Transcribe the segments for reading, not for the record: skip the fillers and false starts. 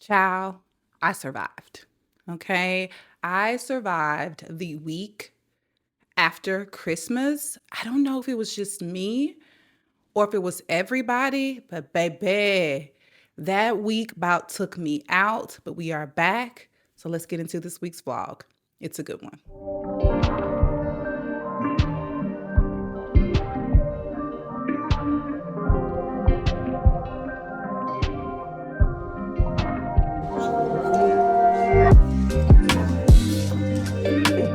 Child, I survived. Okay. I survived the week after Christmas. I don't know if it was just me or if it was everybody, but baby, that week about took me out, but we are back. So let's get into this week's vlog. It's a good one.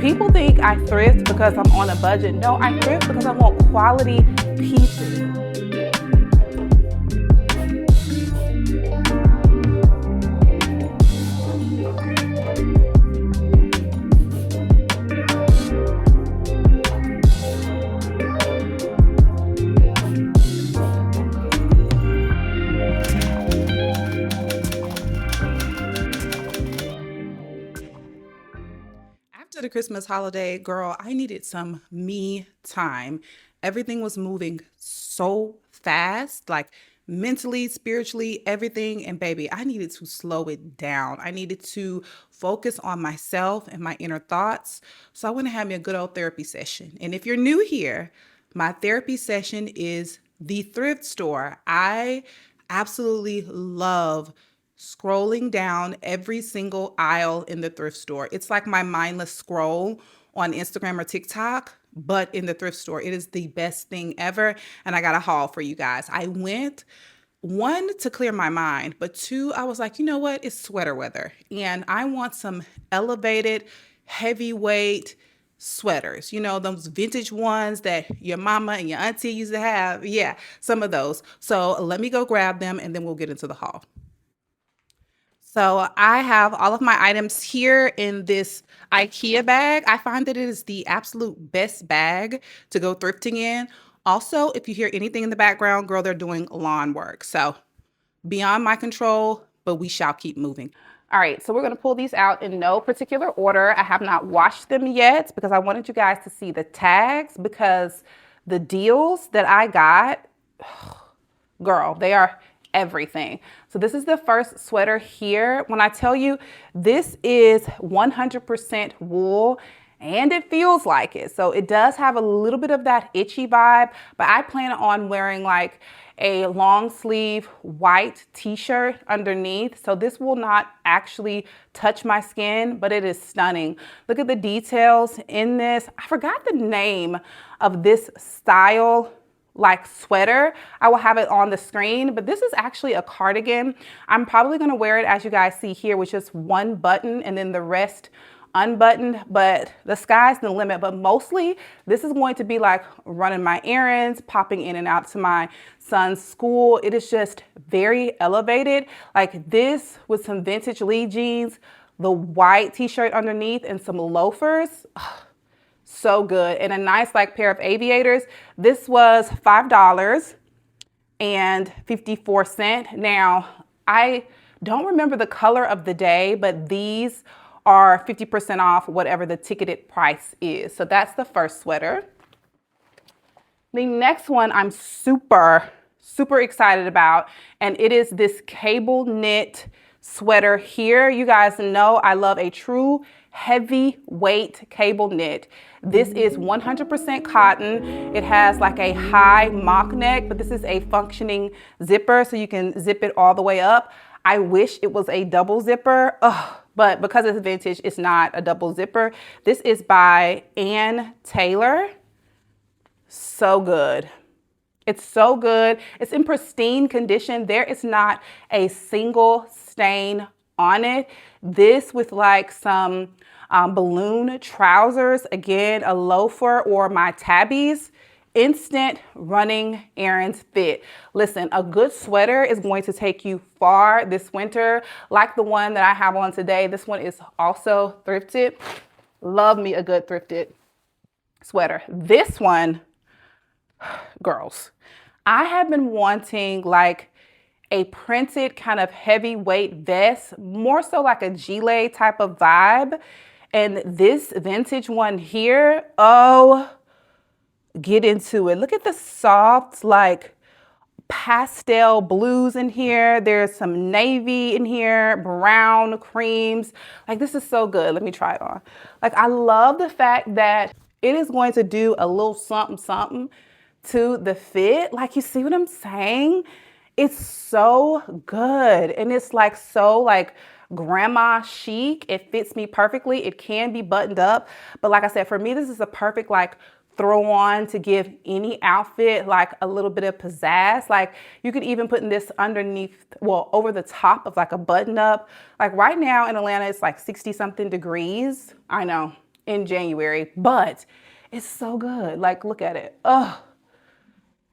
People think I thrift because I'm on a budget. No, I thrift because I want quality pieces. After the Christmas holiday, girl, I needed some me time. Everything was moving so fast, like mentally, spiritually, everything. And baby, I needed to slow it down. I needed to focus on myself and my inner thoughts. So I went and had me a good old therapy session. And if you're new here, my therapy session is the thrift store. I absolutely love scrolling down every single aisle in the thrift store. It's like my mindless scroll on Instagram or TikTok, but in the thrift store. It is the best thing ever. And I got a haul for you guys. I went one to clear my mind, but two, I was like, you know what? It's sweater weather. And I want some elevated, heavyweight sweaters. You know, those vintage ones that your mama and your auntie used to have. Yeah, some of those. So let me go grab them and then we'll get into the haul. So I have all of my items here in this IKEA bag. I find that it is the absolute best bag to go thrifting in. Also, if you hear anything in the background, girl, they're doing lawn work. So beyond my control, but we shall keep moving. All right, so we're gonna pull these out in no particular order. I have not washed them yet because I wanted you guys to see the tags because the deals that I got, girl, they are everything. So this is the first sweater here. When I tell you this is 100% wool and it feels like it. So it does have a little bit of that itchy vibe, but I plan on wearing like a long sleeve white t-shirt underneath. So this will not actually touch my skin, but it is stunning. Look at the details in this. I forgot the name of this style like sweater. I will have it on the screen, but this is actually a cardigan. I'm probably gonna wear it as you guys see here with just one button and then the rest unbuttoned, but the sky's the limit. But mostly this is going to be like running my errands, popping in and out to my son's school. It is just very elevated. Like this with some vintage Lee jeans, the white t-shirt underneath and some loafers. So good. And a nice like pair of aviators. This was $5.54. Now, I don't remember the color of the day, but these are 50% off whatever the ticketed price is. So that's the first sweater. The next one I'm super excited about, and it is this cable knit sweater here. You guys know I love a true heavyweight cable knit. This is 100% cotton. It has like a high mock neck, but this is a functioning zipper, so you can zip it all the way up. I wish it was a double zipper, but because it's vintage, it's not a double zipper. This is by Ann Taylor. So good. It's so good. It's in pristine condition. There is not a single stain on it. This with like some balloon trousers, again, a loafer or my tabbies, instant running errands fit. Listen, a good sweater is going to take you far this winter, like the one that I have on today. This one is also thrifted. Love me a good thrifted sweater. This one, girls, I have been wanting like a printed kind of heavyweight vest, more so like a gilet type of vibe. And this vintage one here, oh, get into it. Look at the soft, like pastel blues in here. There's some navy in here, brown creams. Like, this is so good. Let me try it on. Like, I love the fact that it is going to do a little something, something to the fit. Like, you see what I'm saying? It's so good. And it's like so like grandma chic. It fits me perfectly. It can be buttoned up. But like I said, for me, this is a perfect like throw on to give any outfit like a little bit of pizzazz. Like, you could even put this underneath, well, over the top of like a button up. Like right now in Atlanta, it's like 60 something degrees. I know, in January, but it's so good. Like, look at it. Oh,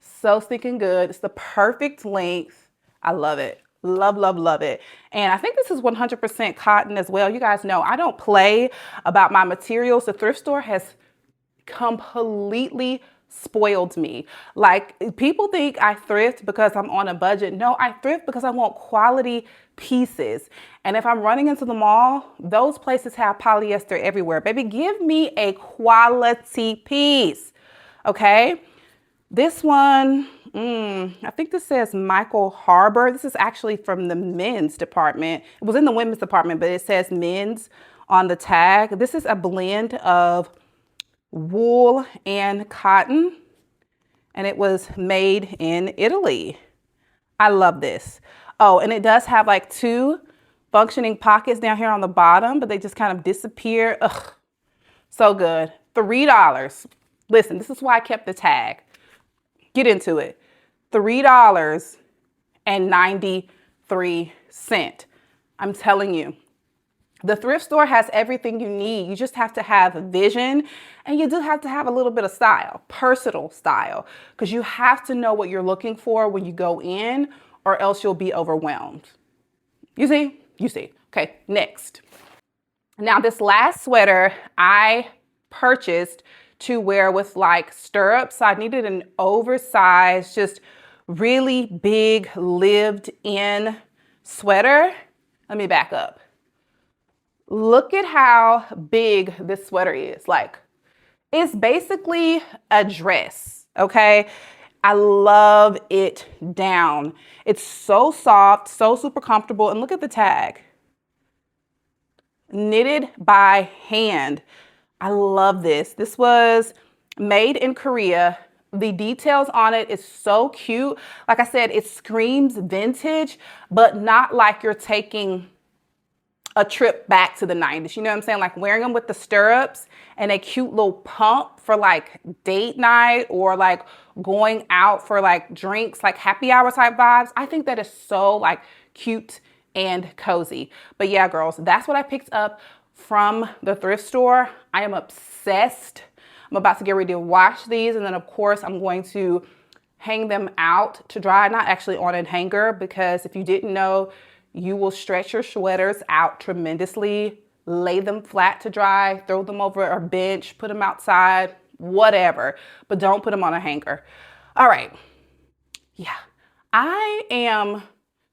so stinking good. It's the perfect length. I love it. Love, love, love it. And I think this is 100% cotton as well. You guys know I don't play about my materials. The thrift store has completely spoiled me. Like, people think I thrift because I'm on a budget. No, I thrift because I want quality pieces. And if I'm running into the mall, those places have polyester everywhere. Baby, give me a quality piece. Okay. This one, I think this says Michael Harbor. This is actually from the men's department. It was in the women's department, but it says men's on the tag. This is a blend of wool and cotton, and it was made in Italy. I love this. Oh, and it does have like 2 functioning pockets down here on the bottom, but they just kind of disappear. Ugh, so good. $3. Listen, this is why I kept the tag. Get into it. $3.93. I'm telling you. The thrift store has everything you need. You just have to have a vision, and you do have to have a little bit of style, personal style, because you have to know what you're looking for when you go in, or else you'll be overwhelmed. You see? You see. Okay, next. Now, this last sweater I purchased to wear with like stirrups. I needed an oversized, just really big lived in sweater. Let me back up. Look at how big this sweater is. Like, it's basically a dress, okay? I love it down. It's so soft, so super comfortable. And look at the tag. Knitted by hand. I love this. This was made in Korea. The details on it is so cute. Like I said, it screams vintage, but not like you're taking a trip back to the 90s. You know what I'm saying? Like wearing them with the stirrups and a cute little pump for like date night, or like going out for like drinks, like happy hour type vibes. I think that is so like cute and cozy. But yeah, girls, that's what I picked up from the thrift store. I am obsessed. I'm about to get ready to wash these, and then of course I'm going to hang them out to dry. Not actually on a hanger, because if you didn't know, you will stretch your sweaters out tremendously. Lay them flat to dry, throw them over a bench, put them outside, whatever, but don't put them on a hanger. All right. Yeah, I am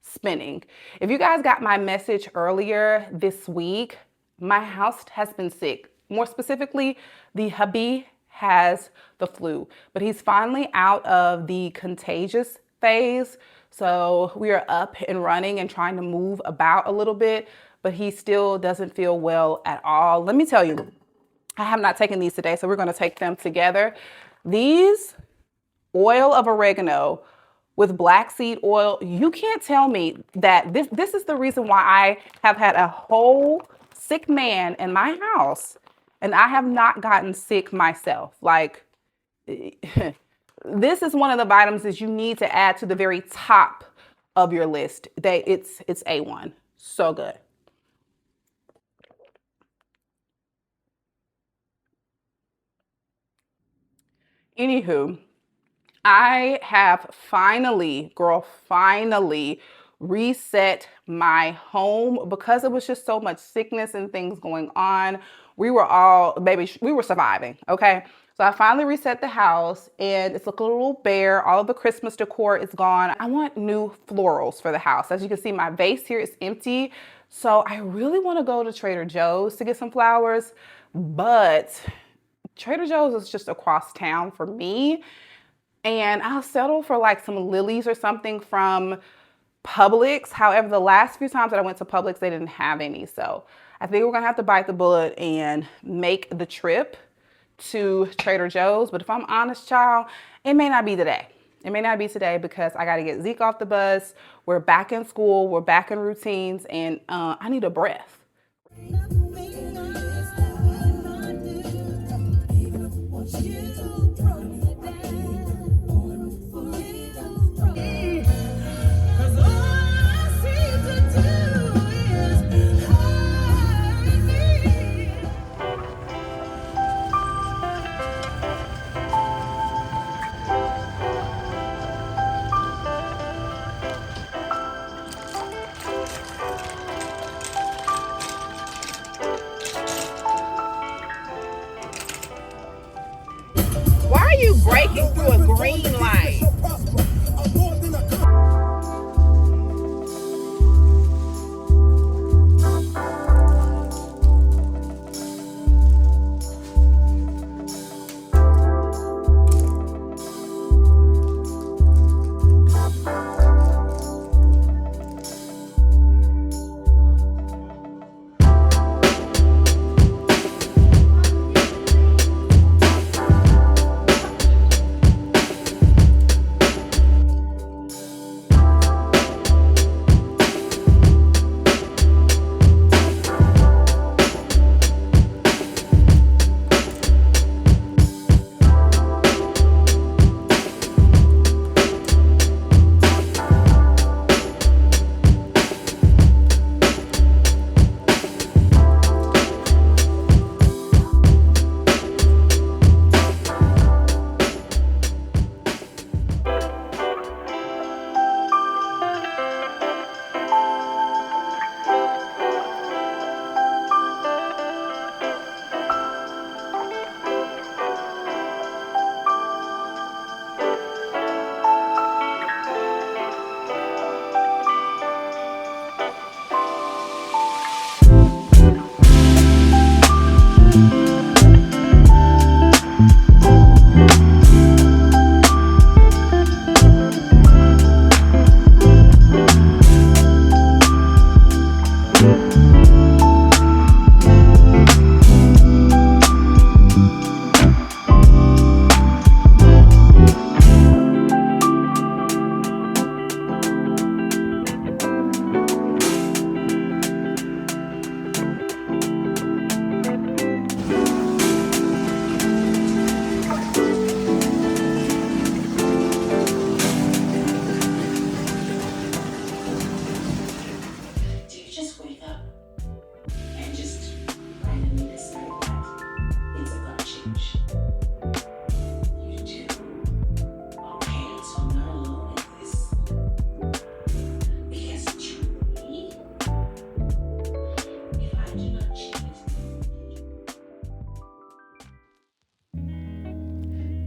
spinning. If you guys got my message earlier this week, my house has been sick. More specifically, the hubby has the flu, but he's finally out of the contagious phase. So we are up and running and trying to move about a little bit, but he still doesn't feel well at all. Let me tell you, I have not taken these today, so we're going to take them together. These oil of oregano with black seed oil, you can't tell me that this is the reason why I have had a whole sick man in my house, and I have not gotten sick myself. Like, this is one of the vitamins that you need to add to the very top of your list. It's A1. So good. Anywho, I have finally, girl, finally reset my home because it was just so much sickness and things going on. We were all, baby, we were surviving, okay? So I finally reset the house, and it's looking a little bare. All of the Christmas decor is gone. I want new florals for the house. As you can see, my vase here is empty. So I really want to go to Trader Joe's to get some flowers, but Trader Joe's is just across town for me. And I'll settle for like some lilies or something from Publix. However, the last few times that I went to Publix, they didn't have any. So I think we're gonna have to bite the bullet and make the trip to Trader Joe's. But if I'm honest, child, it may not be today. It may not be today because I got to get Zeke off the bus. We're back in school. We're back in routines, and I need a breath. Why are you breaking through a green light?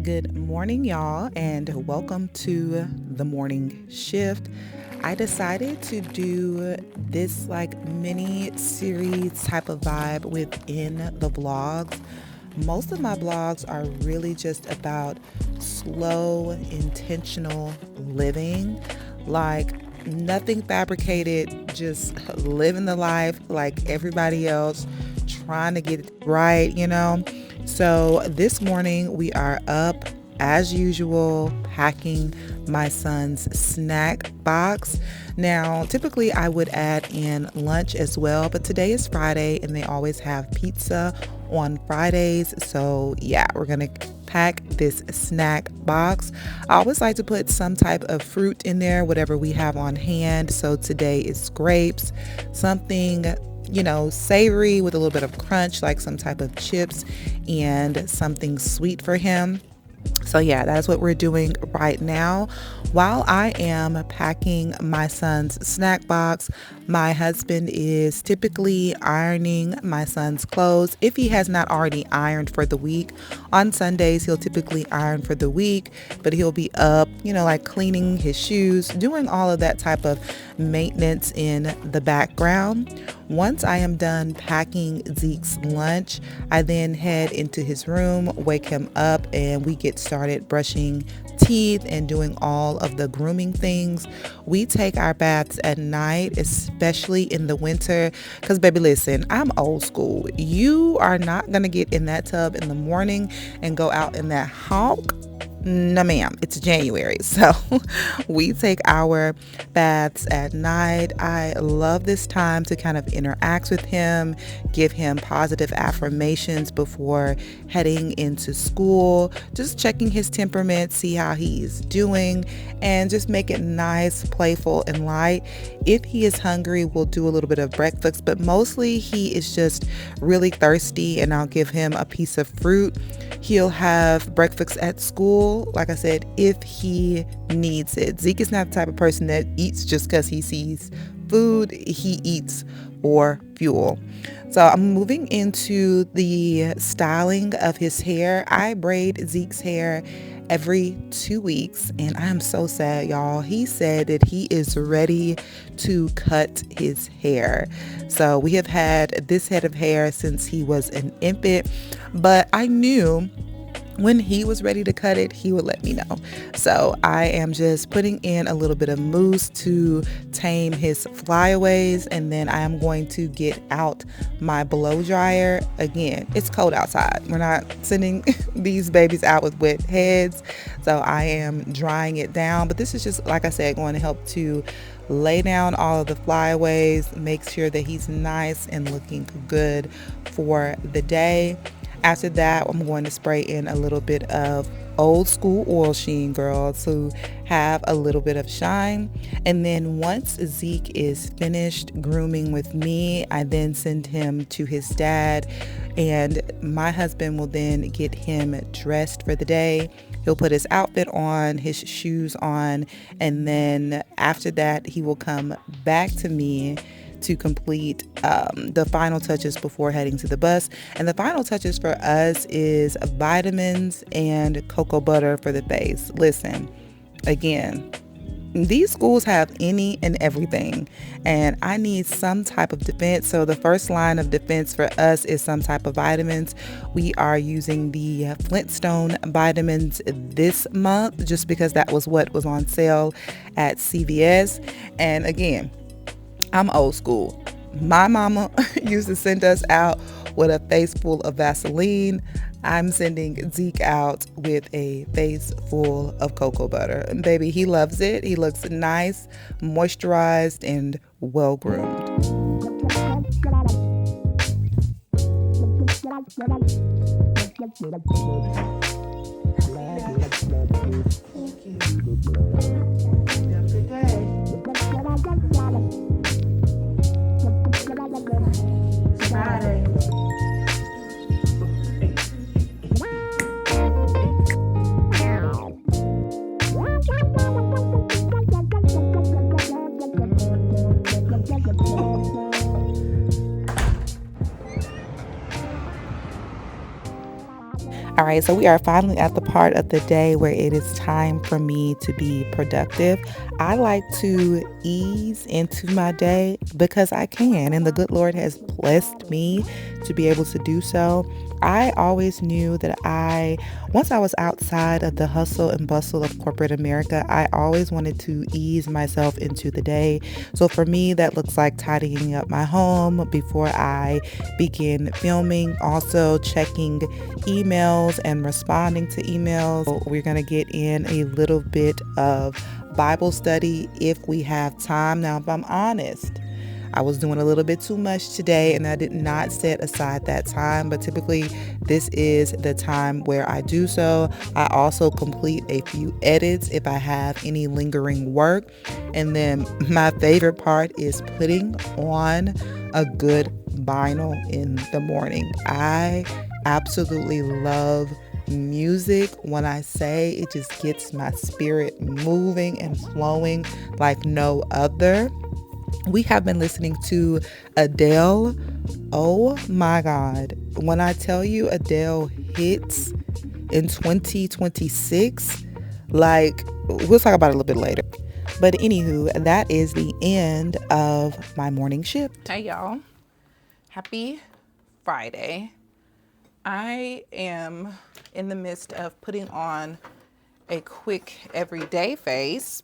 Good morning, y'all, and welcome to the morning shift. I decided to do this like mini series type of vibe within the vlogs. Most of my vlogs are really just about slow, intentional living, like nothing fabricated, just living the life like everybody else, trying to get it right, you know? So this morning we are up as usual, packing my son's snack box. Now, typically I would add in lunch as well, but today is Friday and they always have pizza on Fridays. So yeah, we're gonna pack this snack box. I always like to put some type of fruit in there, whatever we have on hand. So today is grapes, something savory with a little bit of crunch, like some type of chips, and something sweet for him. So yeah, that's what we're doing right now. While I am packing my son's snack box, my husband is typically ironing my son's clothes. If he has not already ironed for the week, on Sundays, he'll typically iron for the week, but he'll be up, like cleaning his shoes, doing all of that type of maintenance in the background. Once I am done packing Zeke's lunch, I then head into his room, wake him up, and we get started brushing teeth and doing all of the grooming things. We take our baths at night, especially in the winter, because baby, listen, I'm old school. You are not going to get in that tub in the morning and go out in that hawk. No, ma'am, it's January. So we take our baths at night. I love this time to kind of interact with him, give him positive affirmations before heading into school, just checking his temperament, see how he's doing, and just make it nice, playful, and light. If he is hungry, we'll do a little bit of breakfast, but mostly he is just really thirsty, and I'll give him a piece of fruit. He'll have breakfast at school, like I said, if he needs it. Zeke is not the type of person that eats just because he sees food. He eats for fuel. So I'm moving into the styling of his hair. I braid Zeke's hair every 2 weeks, and I'm so sad, y'all. He said that he is ready to cut his hair. So we have had this head of hair since he was an infant, but I knew when he was ready to cut it, he would let me know. So I am just putting in a little bit of mousse to tame his flyaways, and then I am going to get out my blow dryer. Again, it's cold outside. We're not sending these babies out with wet heads, so I am drying it down. But this is just, like I said, going to help to lay down all of the flyaways, make sure that he's nice and looking good for the day. After that, I'm going to spray in a little bit of old school oil sheen, girls, who have a little bit of shine. And then once Zeke is finished grooming with me, I then send him to his dad, and my husband will then get him dressed for the day. He'll put his outfit on, his shoes on, and then after that, he will come back to me to complete the final touches before heading to the bus. And the final touches for us is vitamins and cocoa butter for the face. Listen, again, these schools have any and everything, and I need some type of defense. So the first line of defense for us is some type of vitamins. We are using the Flintstone vitamins this month just because that was what was on sale at CVS. And again, I'm old school. My mama used to send us out with a face full of Vaseline. I'm sending Zeke out with a face full of cocoa butter. And baby, he loves it. He looks nice, moisturized, and well groomed. All right, so we are finally at the part of the day where it is time for me to be productive. I like to ease into my day because I can, and the good Lord has blessed me to be able to do so. I always knew that once I was outside of the hustle and bustle of corporate America, I always wanted to ease myself into the day. So for me, that looks like tidying up my home before I begin filming, also checking emails and responding to emails. We're going to get in a little bit of Bible study if we have time. Now, if I'm honest, I was doing a little bit too much today and I did not set aside that time, but typically this is the time where I do so. I also complete a few edits if I have any lingering work. And then my favorite part is putting on a good vinyl in the morning. I absolutely love music. When I say it just gets my spirit moving and flowing like no other. We have been listening to Adele. Oh my God. When I tell you Adele hits in 2026, like, we'll talk about it a little bit later. But anywho, that is the end of my morning shift. Hey y'all. Happy Friday. I am in the midst of putting on a quick everyday face.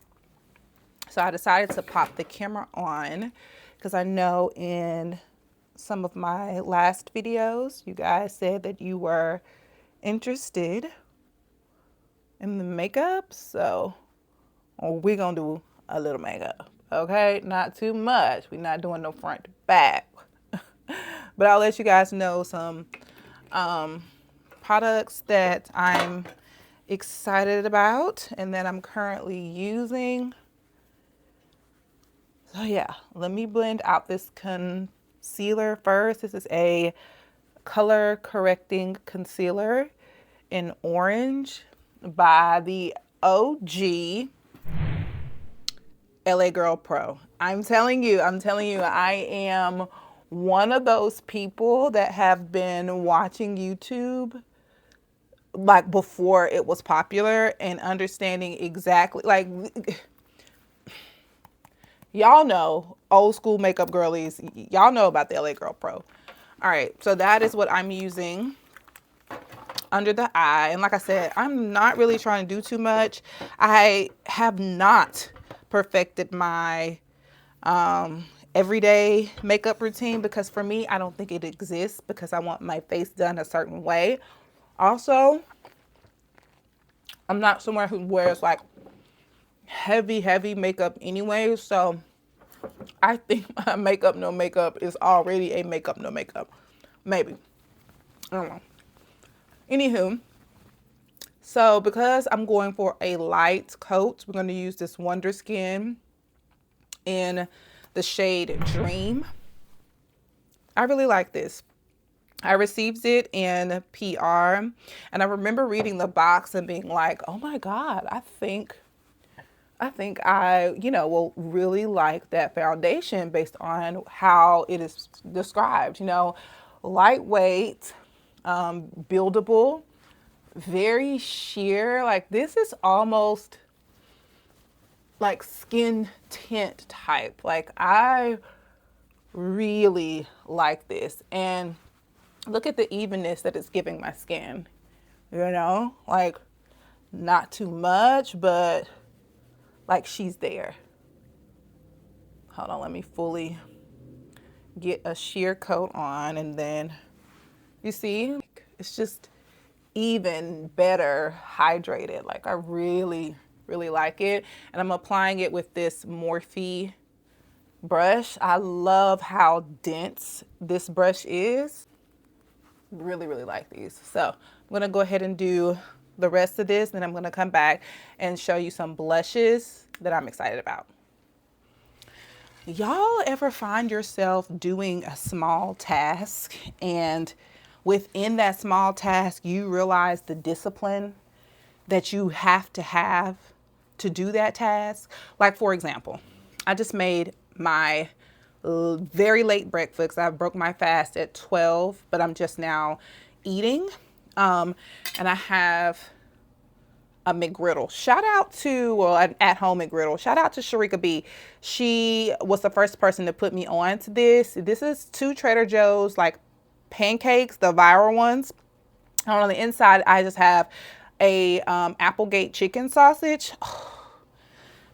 So I decided to pop the camera on because I know in some of my last videos, you guys said that you were interested in the makeup. So we're going to do a little makeup, okay? Not too much. We're not doing no front to back. But I'll let you guys know some products that I'm excited about and that I'm currently using. So yeah, let me blend out this concealer first. This is a color correcting concealer in orange by the OG LA Girl Pro. I'm telling you, I am one of those people that have been watching YouTube like before it was popular and understanding exactly, like, y'all know, old school makeup girlies, y'all know about the LA Girl Pro. All right, so that is what I'm using under the eye. And like I said, I'm not really trying to do too much. I have not perfected my everyday makeup routine because for me, I don't think it exists because I want my face done a certain way. Also, I'm not someone who wears like heavy makeup anyway. So I think my makeup no makeup is already a makeup no makeup. Maybe. I don't know. Anywho, so because I'm going for a light coat, we're going to use this Wonder Skin in the shade Dream. I really like this. I received it in PR, and I remember reading the box and being like, oh my God, I think I, will really like that foundation based on how it is described, lightweight, buildable, very sheer. Like this is almost like skin tint type. Like I really like this. And look at the evenness that it's giving my skin, like not too much, but like she's there. Hold on, let me fully get a sheer coat on, and then you see it's just even better hydrated. Like I really like it, and I'm applying it with this Morphe brush. I love how dense this brush is. Really like these. So I'm gonna go ahead and do the rest of this, then I'm gonna come back and show you some blushes that I'm excited about. Y'all ever find yourself doing a small task and within that small task you realize the discipline that you have to do that task? Like for example, I just made my very late breakfast. I broke my fast at 12, but I'm just now eating. And I have a McGriddle. Shout out to, an at-home McGriddle. Shout out to Sharika B. She was the first person to put me on to this. This is 2 Trader Joe's like pancakes, the viral ones. And on the inside, I just have a Applegate chicken sausage.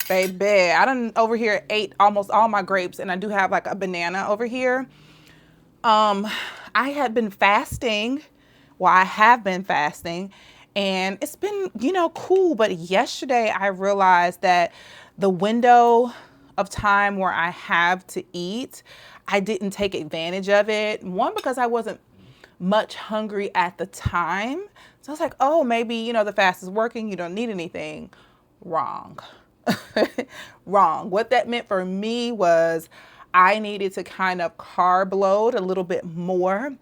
Baby, I done over here ate almost all my grapes, and I do have like a banana over here. I had been fasting. Well, I have been fasting, and it's been, cool. But yesterday I realized that the window of time where I have to eat, I didn't take advantage of it. One, because I wasn't much hungry at the time. So I was like, oh, maybe, the fast is working. You don't need anything. Wrong. Wrong. What that meant for me was I needed to kind of carb load a little bit more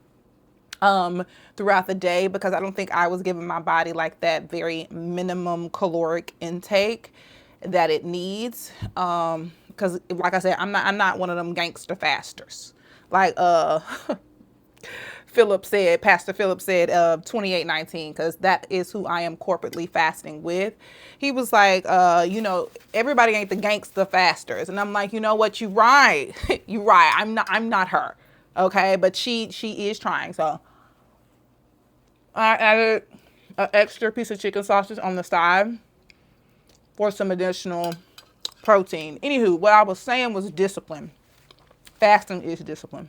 throughout the day, because I don't think I was giving my body like that very minimum caloric intake that it needs. Because like I said, I'm not one of them gangster fasters. Like Pastor Philip said, 2819, because that is who I am corporately fasting with. He was like, everybody ain't the gangster fasters. And I'm like, you know what? You right. You right. I'm not her. Okay, but she is trying. So I added an extra piece of chicken sausage on the side for some additional protein. Anywho, what I was saying was discipline. Fasting is discipline.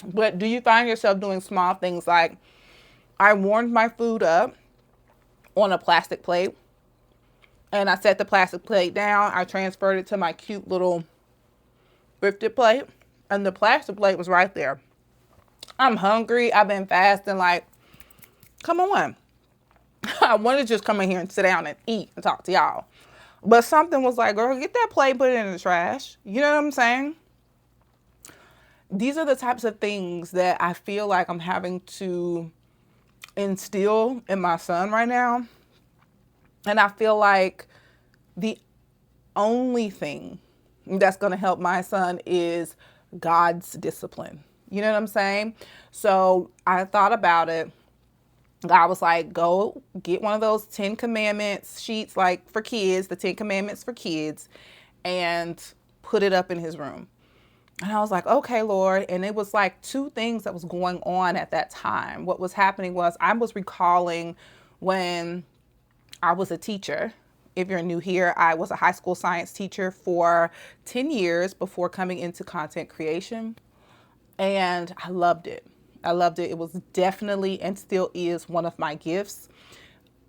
But do you find yourself doing small things like I warmed my food up on a plastic plate and I set the plastic plate down. I transferred it to my cute little thrifted plate and the plastic plate was right there. I'm hungry. I've been fasting. Like, come on. I want to just come in here and sit down and eat and talk to y'all. But something was like, girl, get that plate, put it in the trash. You know what I'm saying? These are the types of things that I feel like I'm having to instill in my son right now. And I feel like the only thing that's going to help my son is God's discipline. You know what I'm saying? So I thought about it. God was like, go get one of those 10 commandments sheets, like for kids, the 10 commandments for kids, and put it up in his room. And I was like, okay, Lord. And it was like two things that was going on at that time. What was happening was I was recalling when I was a teacher. If you're new here, I was a high school science teacher for 10 years before coming into content creation. And I loved it. I loved it. It was definitely and still is one of my gifts.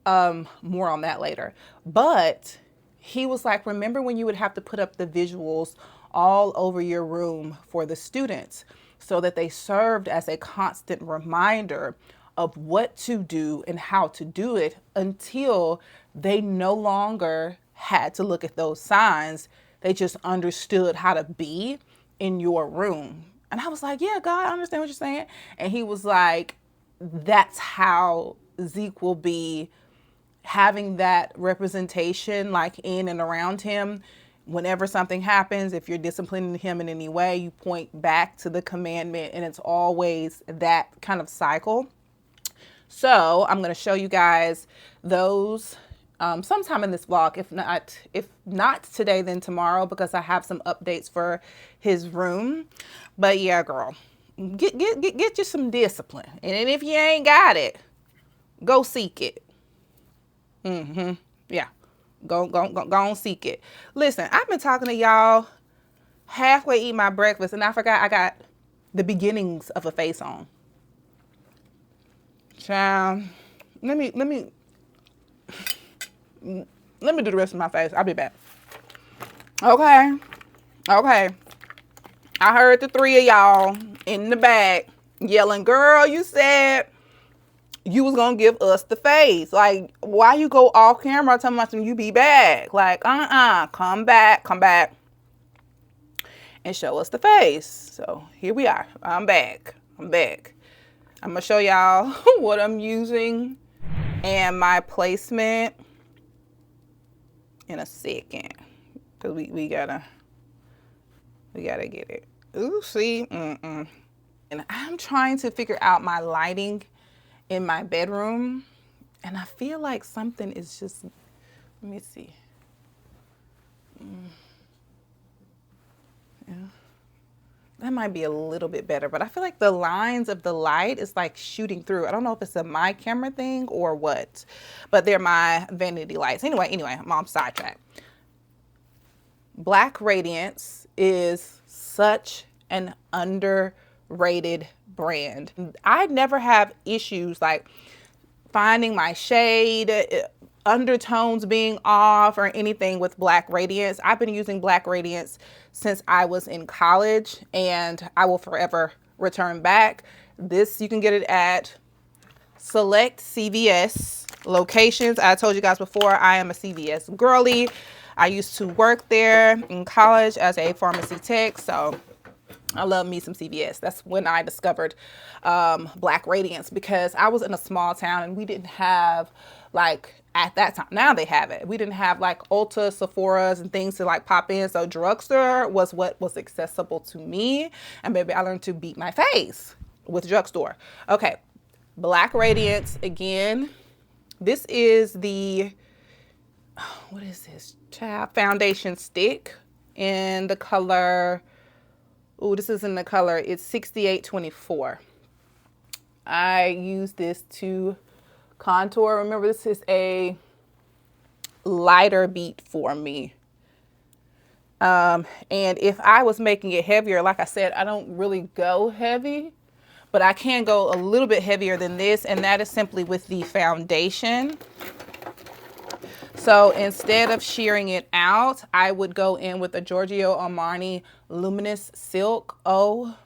More on that later. But he was like, remember when you would have to put up the visuals all over your room for the students so that they served as a constant reminder of what to do and how to do it until they no longer had to look at those signs. They just understood how to be in your room. And I was like, yeah, God, I understand what you're saying. And he was like, that's how Zeke will be having that representation like in and around him. Whenever something happens, if you're disciplining him in any way, you point back to the commandment and it's always that kind of cycle. So I'm going to show you guys those sometime in this vlog. If not today, then tomorrow, because I have some updates for his room. But yeah, girl, get you some discipline. And if you ain't got it, go seek it. Yeah. Go and seek it. Listen, I've been talking to y'all halfway eating my breakfast and I forgot I got the beginnings of a face on. Child, let me do the rest of my face. I'll be back. Okay. I heard the three of y'all in the back yelling, girl, you said you was gonna give us the face. Like, why you go off camera telling us you be back? Like, come back and show us the face. So here we are. I'm back. I'm gonna show y'all what I'm using and my placement in a second. Cause we gotta get it. Ooh, see, And I'm trying to figure out my lighting in my bedroom, and I feel like something is just, let me see. Yeah. That might be a little bit better, but I feel like the lines of the light is like shooting through. I don't know if it's a my camera thing or what, but they're my vanity lights. Anyway, I'm on sidetrack. Black Radiance is such an underrated brand. I never have issues like finding my shade, undertones being off or anything with Black Radiance. I've been using Black Radiance since I was in college and I will forever return back. This, you can get it at select CVS locations. I told you guys before, I am a CVS girly. I used to work there in college as a pharmacy tech, so I love me some CVS. That's when I discovered Black Radiance, because I was in a small town and we didn't have, like, at that time, now they have it. We didn't have like Ulta, Sephora's and things to like pop in. So drugstore was what was accessible to me. And maybe I learned to beat my face with drugstore. Okay. Black Radiance again. This is the, what is this? Child foundation stick in the color Oh, this is in the color, it's 6824. I use this to contour. Remember, this is a lighter beat for me. And if I was making it heavier, like I said, I don't really go heavy, but I can go a little bit heavier than this, and that is simply with the foundation. So instead of shearing it out, I would go in with a Giorgio Armani Luminous Silk. Oh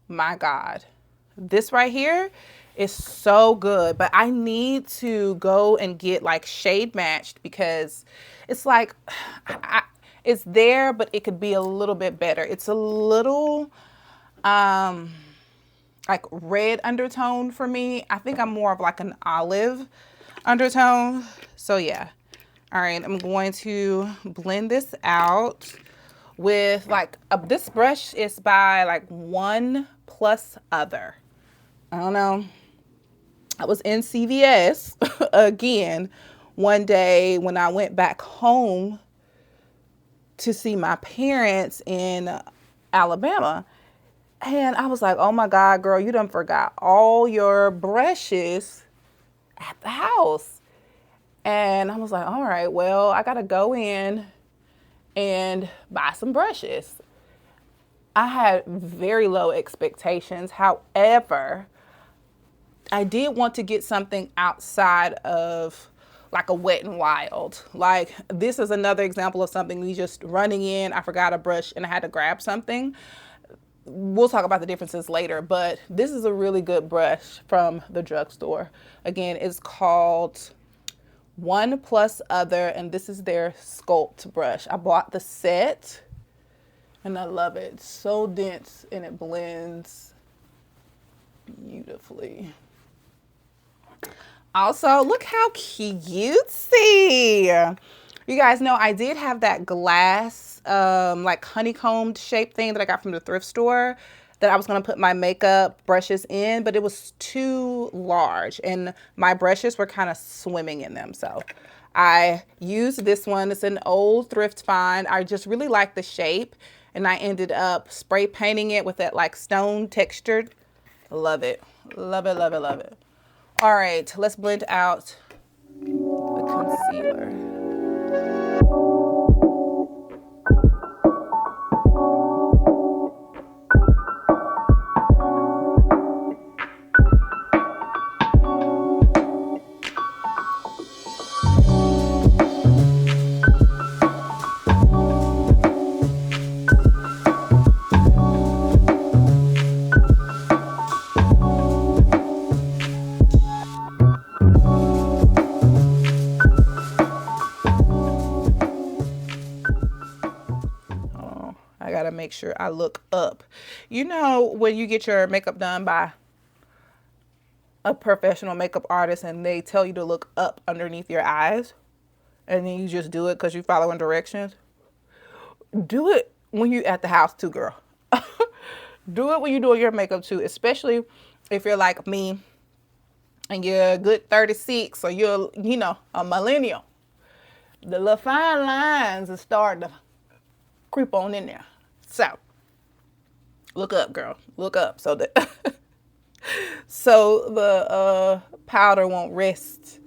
my God. This right here is so good, but I need to go and get like shade matched because it's like, it's there, but it could be a little bit better. It's a little, like red undertone for me. I think I'm more of like an olive undertone. So yeah. All right, I'm going to blend this out with like, this brush is by like One Plus Other. I don't know. I was in CVS again one day when I went back home to see my parents in Alabama. And I was like, oh my God, girl, you done forgot all your brushes at the house. And I was like, all right, well, I got to go in and buy some brushes. I had very low expectations. However, I did want to get something outside of like a Wet n Wild. Like this is another example of something we just running in. I forgot a brush and I had to grab something. We'll talk about the differences later, but this is a really good brush from the drugstore. Again, it's called One Plus Other, and this is their Sculpt brush. I bought the set and I love it. It's so dense and it blends beautifully. Also, look how cutesy. You guys know I did have that glass, like honeycombed shape thing that I got from the thrift store that I was gonna put my makeup brushes in, but it was too large and my brushes were kind of swimming in them. So I used this one. It's an old thrift find. I just really like the shape and I ended up spray painting it with that like stone textured. Love it. Love it, love it, love it. All right, let's blend out the concealer. Make sure I look up. You know, when you get your makeup done by a professional makeup artist and they tell you to look up underneath your eyes and then you just do it because you're following directions? Do it when you're at the house too, girl. Do it when you're doing your makeup too, especially if you're like me and you're a good 36 or you're, you know, a millennial. The little fine lines are starting to creep on in there. So look up, girl, look up so that so the powder won't rest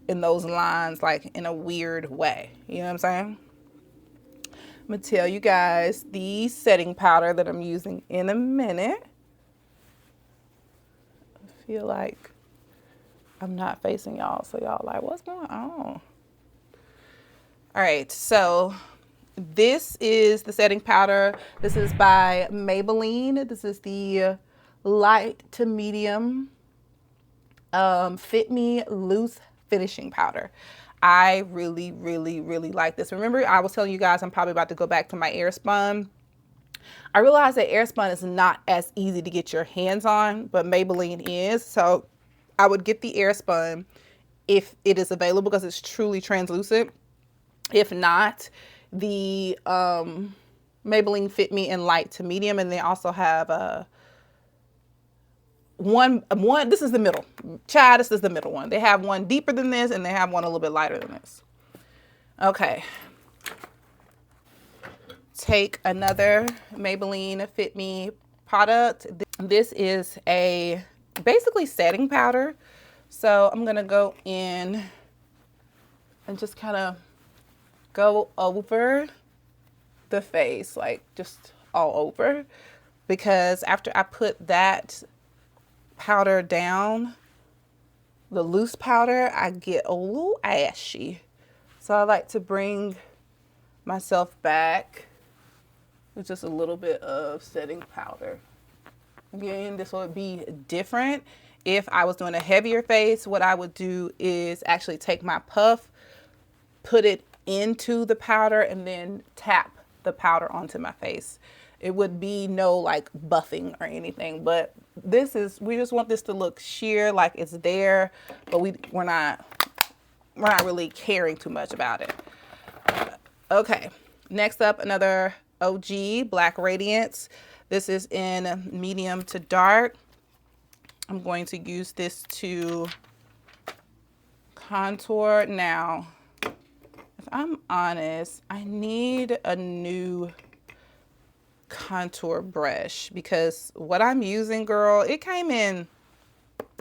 in those lines like in a weird way. You know what I'm saying? I'm gonna tell you guys the setting powder that I'm using in a minute. I feel like I'm not facing y'all, so y'all like, what's going on? All right, so this is the setting powder. This is by Maybelline. This is the light to medium Fit Me Loose Finishing Powder. I really, really, really like this. Remember, I was telling you guys I'm probably about to go back to my Airspun. I realized that Airspun is not as easy to get your hands on, but Maybelline is. So I would get the Airspun if it is available because it's truly translucent. If not, the Maybelline Fit Me in light to medium, and they also have one. This is the middle. Child, this is the middle one. They have one deeper than this, and they have one a little bit lighter than this. Okay. take another Maybelline Fit Me product. This is a basically setting powder. So I'm gonna go in and just kind of go over the face, like just all over, because after I put that powder down, the loose powder, I get a little ashy. So I like to bring myself back with just a little bit of setting powder. Again, this would be different if I was doing a heavier face. What I would do is actually take my puff, put it into the powder, and then tap the powder onto my face. It would be no like buffing or anything, but we just want this to look sheer, like it's there, but we're not really caring too much about it. Okay, next up, another OG Black Radiance. This is in medium to dark. I'm going to use this to contour. Now, if I'm honest, I need a new contour brush because what I'm using, girl, it came in.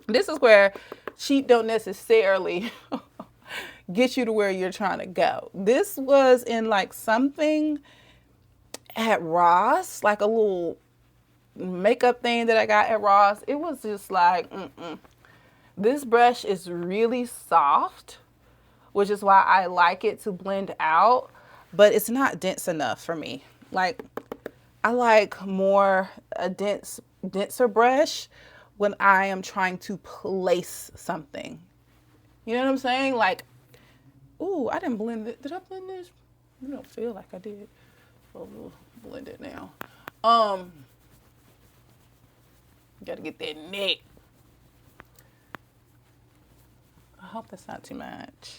This is where cheap don't necessarily get you to where you're trying to go. This was in like something at Ross, like a little makeup thing that I got at Ross. It was just like, This brush is really soft, which is why I like it to blend out, but it's not dense enough for me. Like, I like more a denser brush when I am trying to place something. You know what I'm saying? Like, ooh, I didn't blend it. Did I blend this? I don't feel like I did. Oh, we'll blend it now. Gotta get that neck. I hope that's not too much.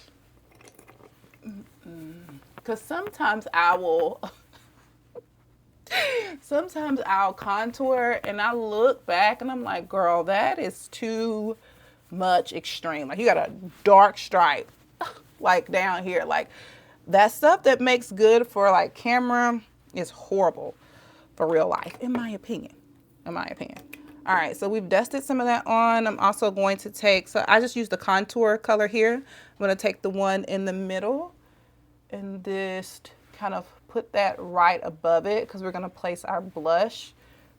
Because sometimes I'll contour and I look back and I'm like, girl, that is too much extreme. Like, you got a dark stripe like down here. Like, that stuff that makes good for like camera is horrible for real life, in my opinion. All right, so we've dusted some of that on. I'm also going to take, so I just used the contour color here. I'm going to take the one in the middle and just kind of put that right above it because we're going to place our blush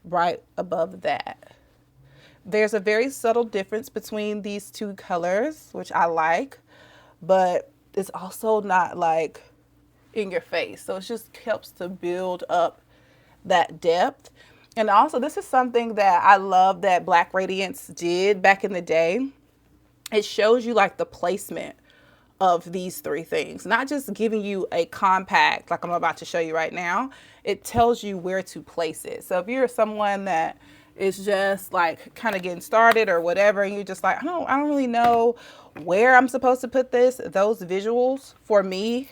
right above that. There's a very subtle difference between these two colors, which I like, but it's also not like in your face. So it just helps to build up that depth. And also, this is something that I love that Black Radiance did back in the day. It shows you like the placement of these three things, not just giving you a compact like I'm about to show you right now. It tells you where to place it. So if you're someone that is just like kind of getting started or whatever, and you're just like, I don't really know where I'm supposed to put this, those visuals for me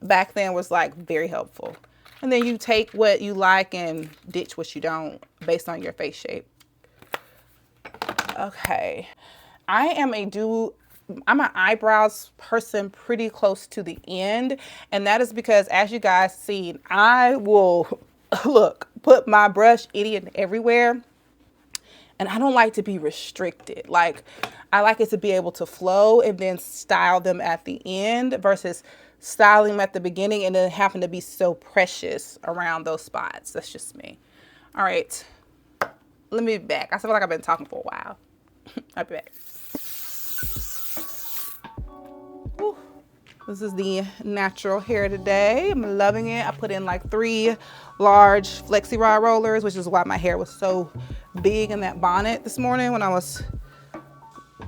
back then was like very helpful. And then you take what you like and ditch what you don't based on your face shape. Okay. I'm an eyebrows person pretty close to the end. And that is because, as you guys see, I will, put my brush any and everywhere. And I don't like to be restricted. Like, I like it to be able to flow and then style them at the end versus styling them at the beginning and then having to be so precious around those spots. That's just me. All right, let me be back. I feel like I've been talking for a while. I'll be back. Whew. This is the natural hair today. I'm loving it. I put in like 3 large flexi rod rollers, which is why my hair was so big in that bonnet this morning when I was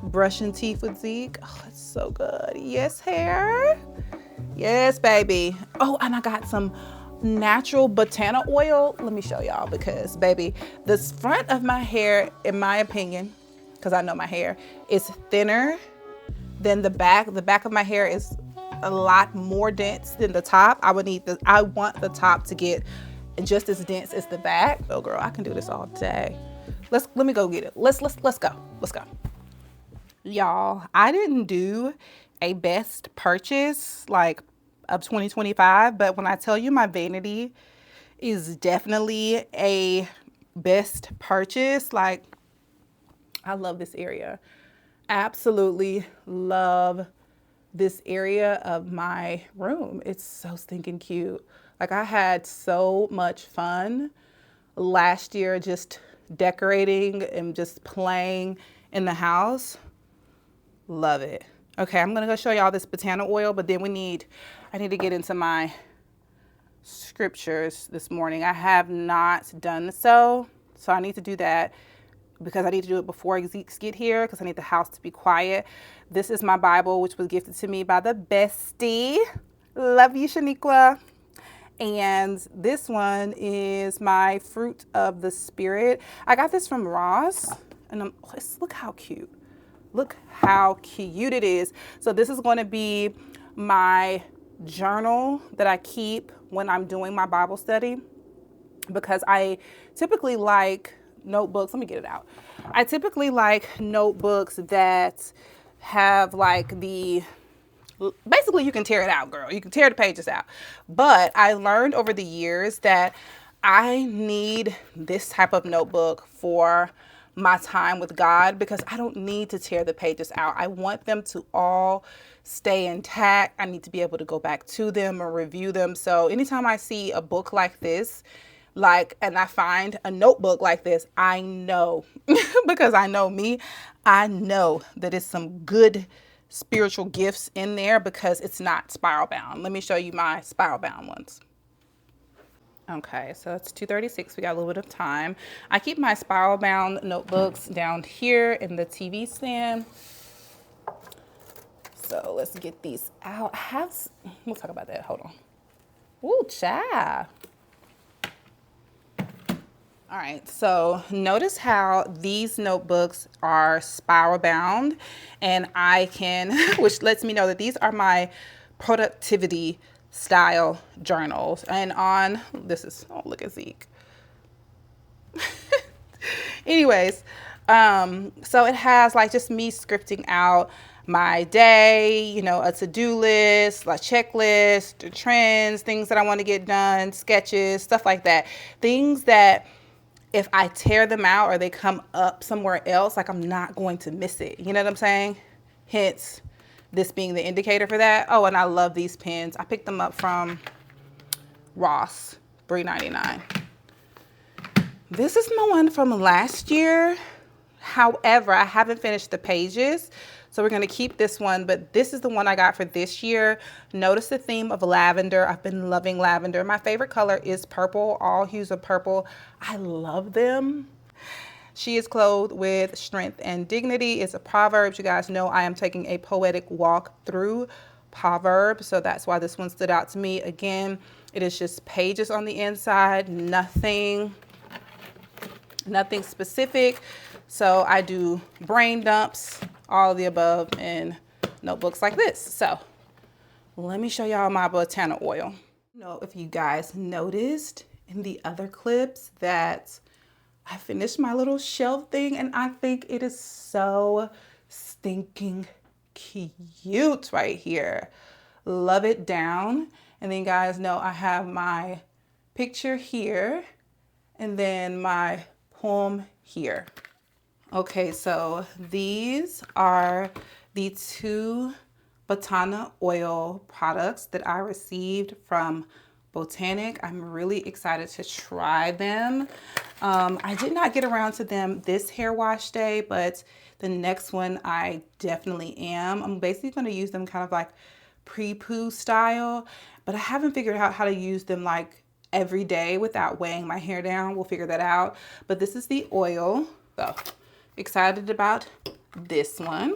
brushing teeth with Zeke. Oh, it's so good. Yes, hair. Yes, baby. Oh, and I got some natural botana oil. Let me show y'all because, baby, this front of my hair, in my opinion, because I know my hair, is thinner than the back. The back of my hair is a lot more dense than the top. I want the top to get just as dense as the back. Oh, girl, I can do this all day. Let me go get it. Let's go. Y'all, I didn't do a best purchase like of 2025. But when I tell you my vanity is definitely a best purchase, like I love this area. Absolutely love this area of my room. It's so stinking cute. Like I had so much fun last year just decorating and just playing in the house. Love it. Okay, I'm gonna go show y'all this botana oil, but then I need to get into my scriptures this morning. I have not done so I need to do that because I need to do it before Zeke's get here because I need the house to be quiet. This is my Bible, which was gifted to me by the bestie. Love you, Shaniqua. And this one is my Fruit of the Spirit. I got this from Ross, and look how cute. Look how cute it is. So this is going to be my journal that I keep when I'm doing my Bible study, because I typically like notebooks. Let me get it out. I typically like notebooks that have like basically you can tear it out, girl. You can tear the pages out. But I learned over the years that I need this type of notebook for my time with God because I don't need to tear the pages out. I want them to all stay intact. I need to be able to go back to them or review them. So anytime I see a book like this, and I find a notebook like this, I know, because I know me, I know that it's some good spiritual gifts in there because it's not spiral bound. Let me show you my spiral bound ones. Okay, so it's 2:36. We got a little bit of time. I keep my spiral bound notebooks down here in the TV stand. So let's get these out. We'll talk about that. Hold on. Ooh, child. All right, so notice how these notebooks are spiral bound, and which lets me know that these are my productivity style journals. And look at Zeke. Anyways, so it has like just me scripting out my day, a to-do list, a checklist, the trends, things that I want to get done, sketches, stuff like that. Things that if I tear them out or they come up somewhere else, like I'm not going to miss it. You know what I'm saying? Hence, this being the indicator for that. Oh, and I love these pens. I picked them up from Ross, $3.99. This is my one from last year. However, I haven't finished the pages, so we're going to keep this one, but this is the one I got for this year. Notice the theme of lavender. I've been loving lavender. My favorite color is purple. All hues of purple. I love them. She is clothed with strength and dignity. It's a proverb. You guys know I am taking a poetic walk through Proverbs, so that's why this one stood out to me. Again, it is just pages on the inside, nothing specific. So I do brain dumps, all of the above, in notebooks like this. So let me show y'all my botana oil. I don't know if you guys noticed in the other clips that I finished my little shelf thing, and I think it is so stinking cute right here. Love it down. And then you guys know I have my picture here and then my poem here. Okay, so these are the 2 botana oil products that I received from Botanic. I'm really excited to try them. I did not get around to them this hair wash day, but the next one I definitely am. I'm basically going to use them kind of like pre-poo style, but I haven't figured out how to use them like every day without weighing my hair down. We'll figure that out. But this is the oil. So excited about this one.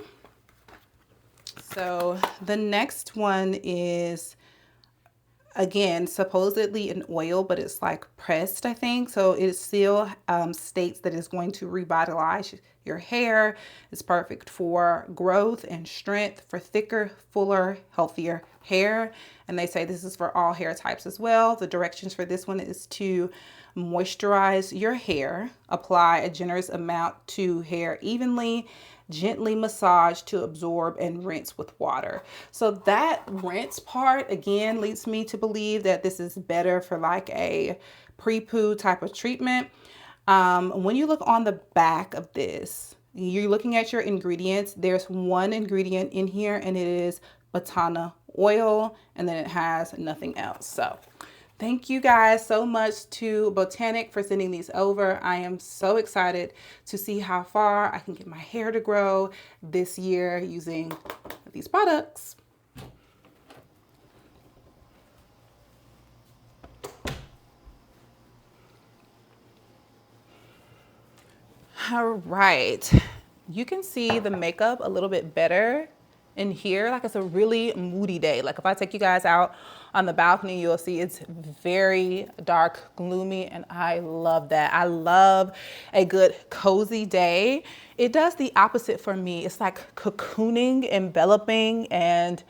So the next one is, again, supposedly an oil, but it's like pressed, I think. So it still states that it's going to revitalize your hair. It's perfect for growth and strength, for thicker, fuller, healthier hair. And they say this is for all hair types as well. The directions for this one is to moisturize your hair, apply a generous amount to hair evenly, gently massage to absorb and rinse with water. So that rinse part again leads me to believe that this is better for like a pre-poo type of treatment. When you look on the back of this, you're looking at your ingredients. There's one ingredient in here and it is batana oil, and then it has nothing else. So thank you guys so much to Botanic for sending these over. I am so excited to see how far I can get my hair to grow this year using these products. All right, you can see the makeup a little bit better in here. Like, it's a really moody day. Like, if I take you guys out on the balcony, you'll see it's very dark, gloomy, and I love that. I love a good cozy day. It does the opposite for me. It's like cocooning, enveloping, and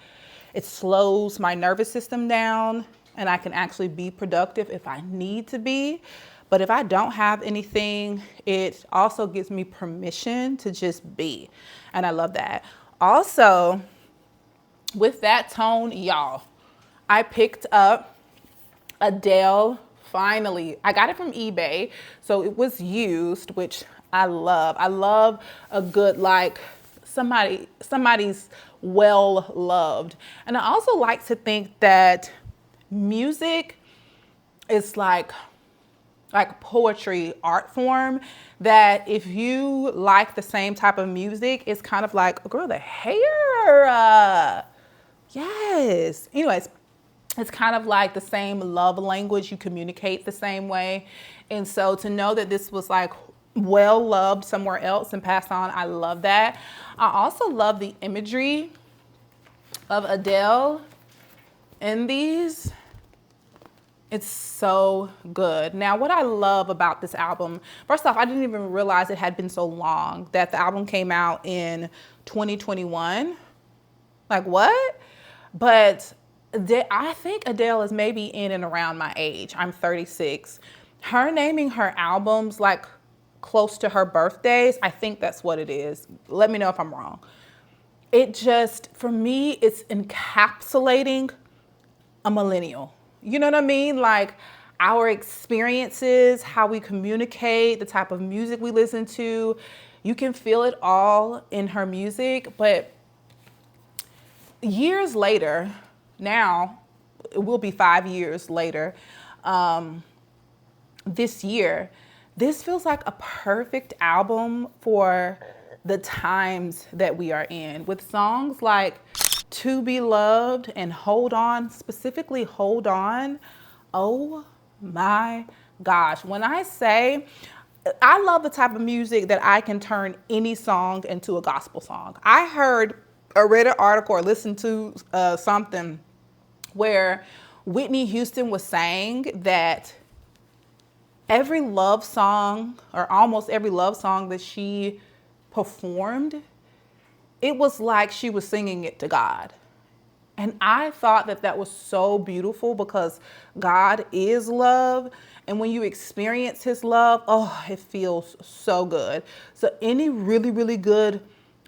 it slows my nervous system down, and I can actually be productive if I need to be. But if I don't have anything, it also gives me permission to just be. And I love that. Also, with that tone, y'all, I picked up Adele. Finally, I got it from eBay. So it was used, which I love. I love a good, like, somebody's well loved. And I also like to think that music is like poetry art form, that if you like the same type of music, it's kind of like, girl, the hair, yes. Anyways, it's kind of like the same love language. You communicate the same way. And so to know that this was like well loved somewhere else and passed on, I love that. I also love the imagery of Adele in these. It's so good. Now, what I love about this album, first off, I didn't even realize it had been so long, that the album came out in 2021. Like, what? But I think Adele is maybe in and around my age. I'm 36. Her naming her albums like close to her birthdays, I think that's what it is. Let me know if I'm wrong. It just, for me, it's encapsulating a millennial. You know what I mean? Like our experiences, how we communicate, the type of music we listen to. You can feel it all in her music. But years later, now it will be 5 years later, this year, this feels like a perfect album for the times that we are in, with songs like To Be Loved and Hold On, specifically Hold On. Oh my gosh. When I say, I love the type of music that I can turn any song into a gospel song. I read an article or listened to something where Whitney Houston was saying that every love song, or almost every love song that she performed, it was like she was singing it to God. And I thought that that was so beautiful, because God is love. And when you experience his love, oh, it feels so good. So any really, really good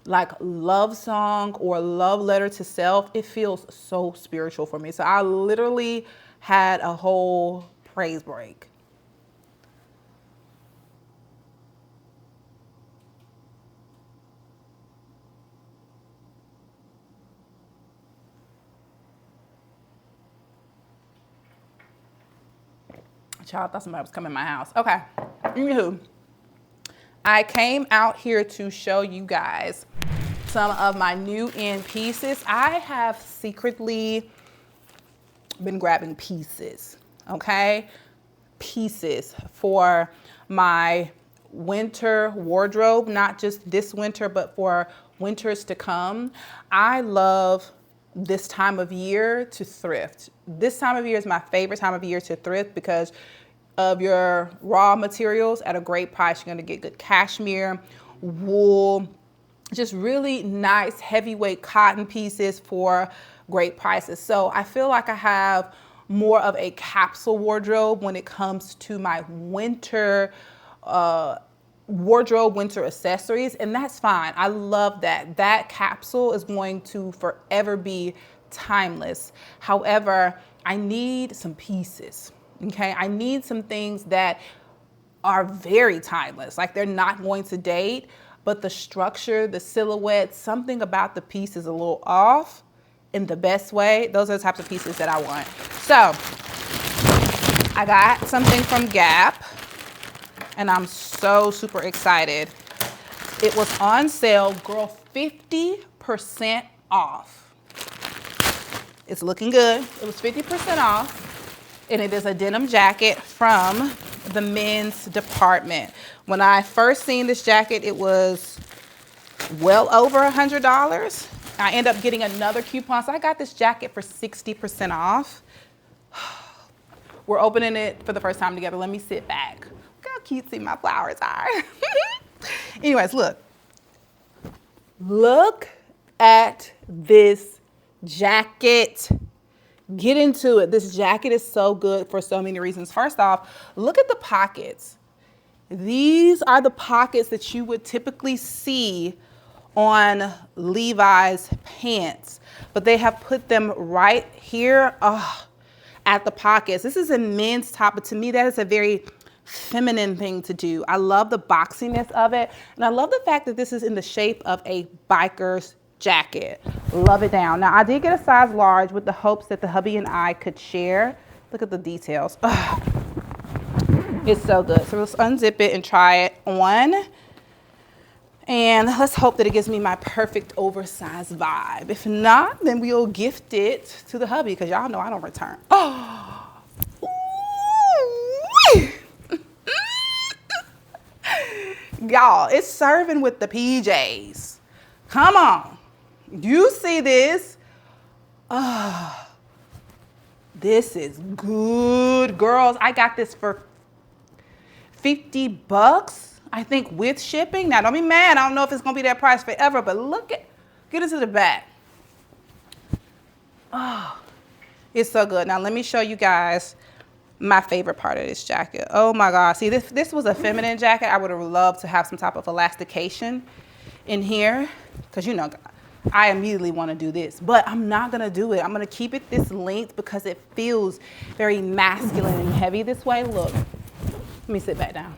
like love song or love letter to self, it feels so spiritual for me. So I literally had a whole praise break. Child, I thought somebody was coming in my house. Okay. Anywho, I came out here to show you guys some of my new in pieces. I have secretly been grabbing pieces, okay? Pieces for my winter wardrobe, not just this winter, but for winters to come. I love this time of year to thrift. This time of year is my favorite time of year to thrift, because of your raw materials at a great price. You're gonna get good cashmere, wool, just really nice heavyweight cotton pieces for great prices. So I feel like I have more of a capsule wardrobe when it comes to my winter wardrobe winter accessories, and that's fine. I love that. That capsule is going to forever be timeless. However, I need some pieces, okay? I need some things that are very timeless. Like they're not going to date, but the structure, the silhouette, something about the piece is a little off in the best way. Those are the types of pieces that I want. So I got something from Gap, and I'm so super excited. It was on sale, girl, 50% off. It's looking good. It was 50% off, and it is a denim jacket from the men's department. When I first seen this jacket, it was well over $100. I end up getting another coupon, so I got this jacket for 60% off. We're opening it for the first time together. Let me sit back. Look how cutesy my flowers are. Anyways, look. Look at this jacket. Get into it. This jacket is so good for so many reasons. First off, look at the pockets. These are the pockets that you would typically see on Levi's pants, but they have put them right here at the pockets. This is a men's top, but to me that is a very feminine thing to do. I love the boxiness of it, and I love the fact that this is in the shape of a biker's jacket. Love it down. Now I did get a size large with the hopes that the hubby and I could share. Look at the details. It's so good. So let's unzip it and try it on. And let's hope that it gives me my perfect oversized vibe. If not, then we'll gift it to the hubby, because y'all know I don't return. Y'all, it's serving with the PJs. Come on. You see this? This is good, girls. I got this for $50, I think, with shipping. Now, don't be mad. I don't know if it's gonna be that price forever, but get into the back. It's so good. Now, let me show you guys my favorite part of this jacket. Oh my God. See, this was a feminine jacket. I would have loved to have some type of elastication in here, because you know, I immediately want to do this, but I'm not going to do it. I'm going to keep it this length because it feels very masculine and heavy this way. Look, let me sit back down,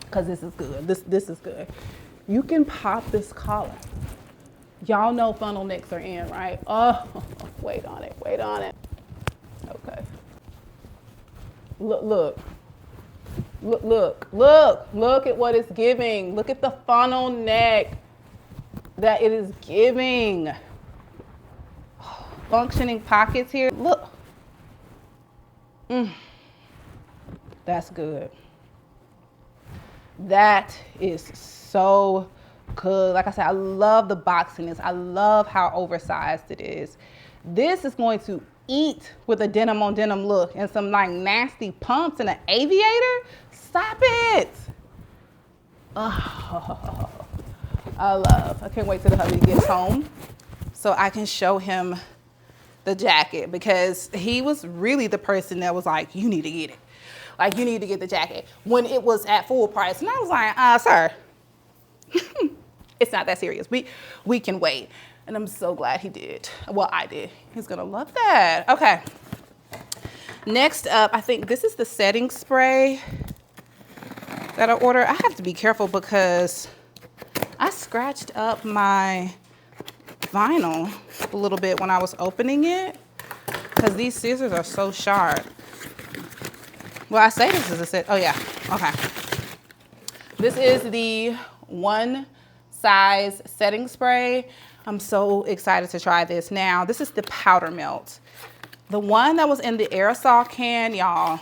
because this is good. This is good. You can pop this collar. Y'all know funnel necks are in, right? Oh, wait on it. Okay. Look at what it's giving. Look at the funnel neck that it is giving. Functioning pockets here. Look. That's good. That is so good. Like I said, I love the boxiness. I love how oversized it is. This is going to eat with a denim on denim look and some like nasty pumps and an aviator. Stop it. Oh, I can't wait till the hubby gets home so I can show him the jacket, because he was really the person that was like, you need to get it. Like, you need to get the jacket when it was at full price. And I was like, sir, it's not that serious. We can wait. And I'm so glad he did. Well, I did. He's gonna love that. Okay. Next up, I think this is the setting spray that I ordered. I have to be careful because I scratched up my vinyl a little bit when I was opening it, because these scissors are so sharp. Well, I say this is a set. Oh yeah, okay. This is the One Size setting spray. I'm so excited to try this. Now, this is the powder melt. The one that was in the aerosol can, y'all,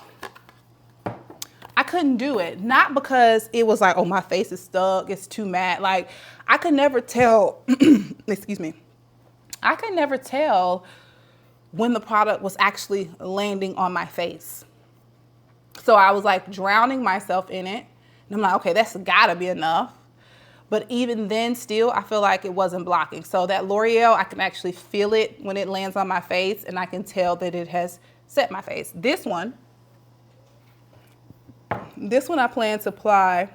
I couldn't do it. Not because it was like, oh, my face is stuck, it's too matte. Like, I could never tell, excuse me. I could never tell when the product was actually landing on my face. So I was like drowning myself in it. And I'm like, okay, that's gotta be enough. But even then still, I feel like it wasn't blocking. So that L'Oreal, I can actually feel it when it lands on my face, and I can tell that it has set my face. This one I plan to apply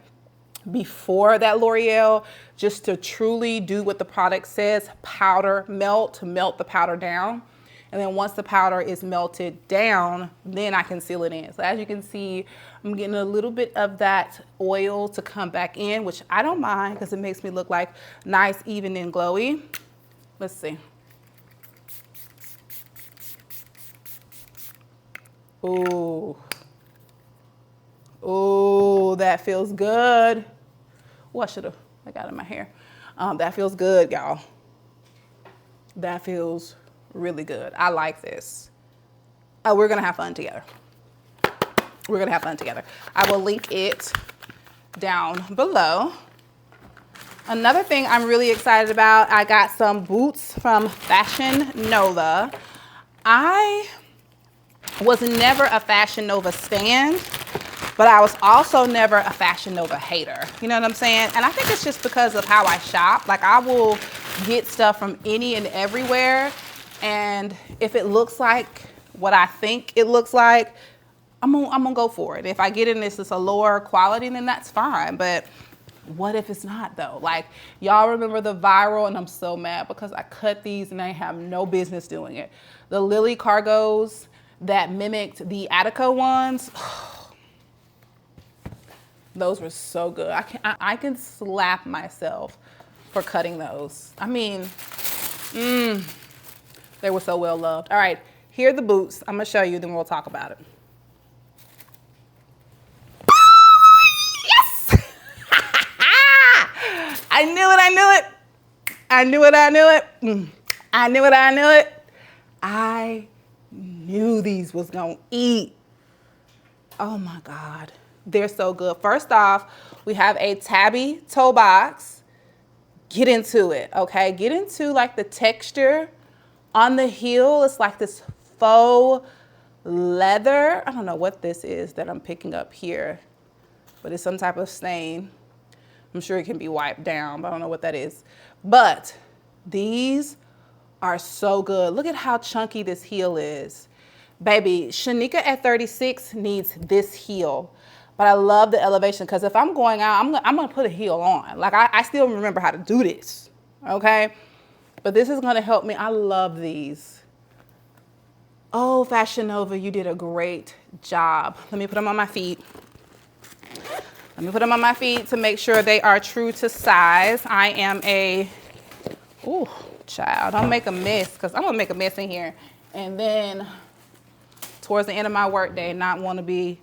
before that L'Oreal, just to truly do what the product says, powder melt, to melt the powder down. And then once the powder is melted down, then I can seal it in. So as you can see, I'm getting a little bit of that oil to come back in, which I don't mind because it makes me look like nice, even and glowy. Let's see. Ooh. Ooh, that feels good. Oh, I got it in my hair. That feels good, y'all. That feels really good. I like this. Oh, we're gonna have fun together. We're gonna have fun together. I will link it down below. Another thing I'm really excited about, I got some boots from Fashion Nova. I was never a Fashion Nova stan, but I was also never a Fashion Nova hater. You know what I'm saying? And I think it's just because of how I shop. Like, I will get stuff from any and everywhere. And if it looks like what I think it looks like, I'm gonna go for it. If I get in this, it's a lower quality, then that's fine. But what if it's not though? Like, y'all remember the viral, and I'm so mad because I cut these and I have no business doing it. The Lily cargos that mimicked the Attica ones. Those were so good. I can slap myself for cutting those. I mean, they were so well loved. All right, here are the boots. I'm gonna show you, then we'll talk about it. Yes! I knew it, I knew it. I knew it, I knew it. I knew it, I knew it. I knew these was gonna eat. Oh my God. They're so good. First off, we have a tabby toe box. Get into it, okay? Get into like the texture on the heel. It's like this faux leather. I don't know what this is that I'm picking up here, but it's some type of stain. I'm sure it can be wiped down, but I don't know what that is. But these are so good. Look at how chunky this heel is. Baby, Shanika at 36 needs this heel. But I love the elevation because if I'm going out, I'm gonna put a heel on. Like, I still remember how to do this, okay? But this is gonna help me. I love these. Oh, Fashion Nova, you did a great job. Let me put them on my feet. Let me put them on my feet to make sure they are true to size. I am ooh, child, don't make a mess, because I'm gonna make a mess in here. And then towards the end of my workday, not wanna be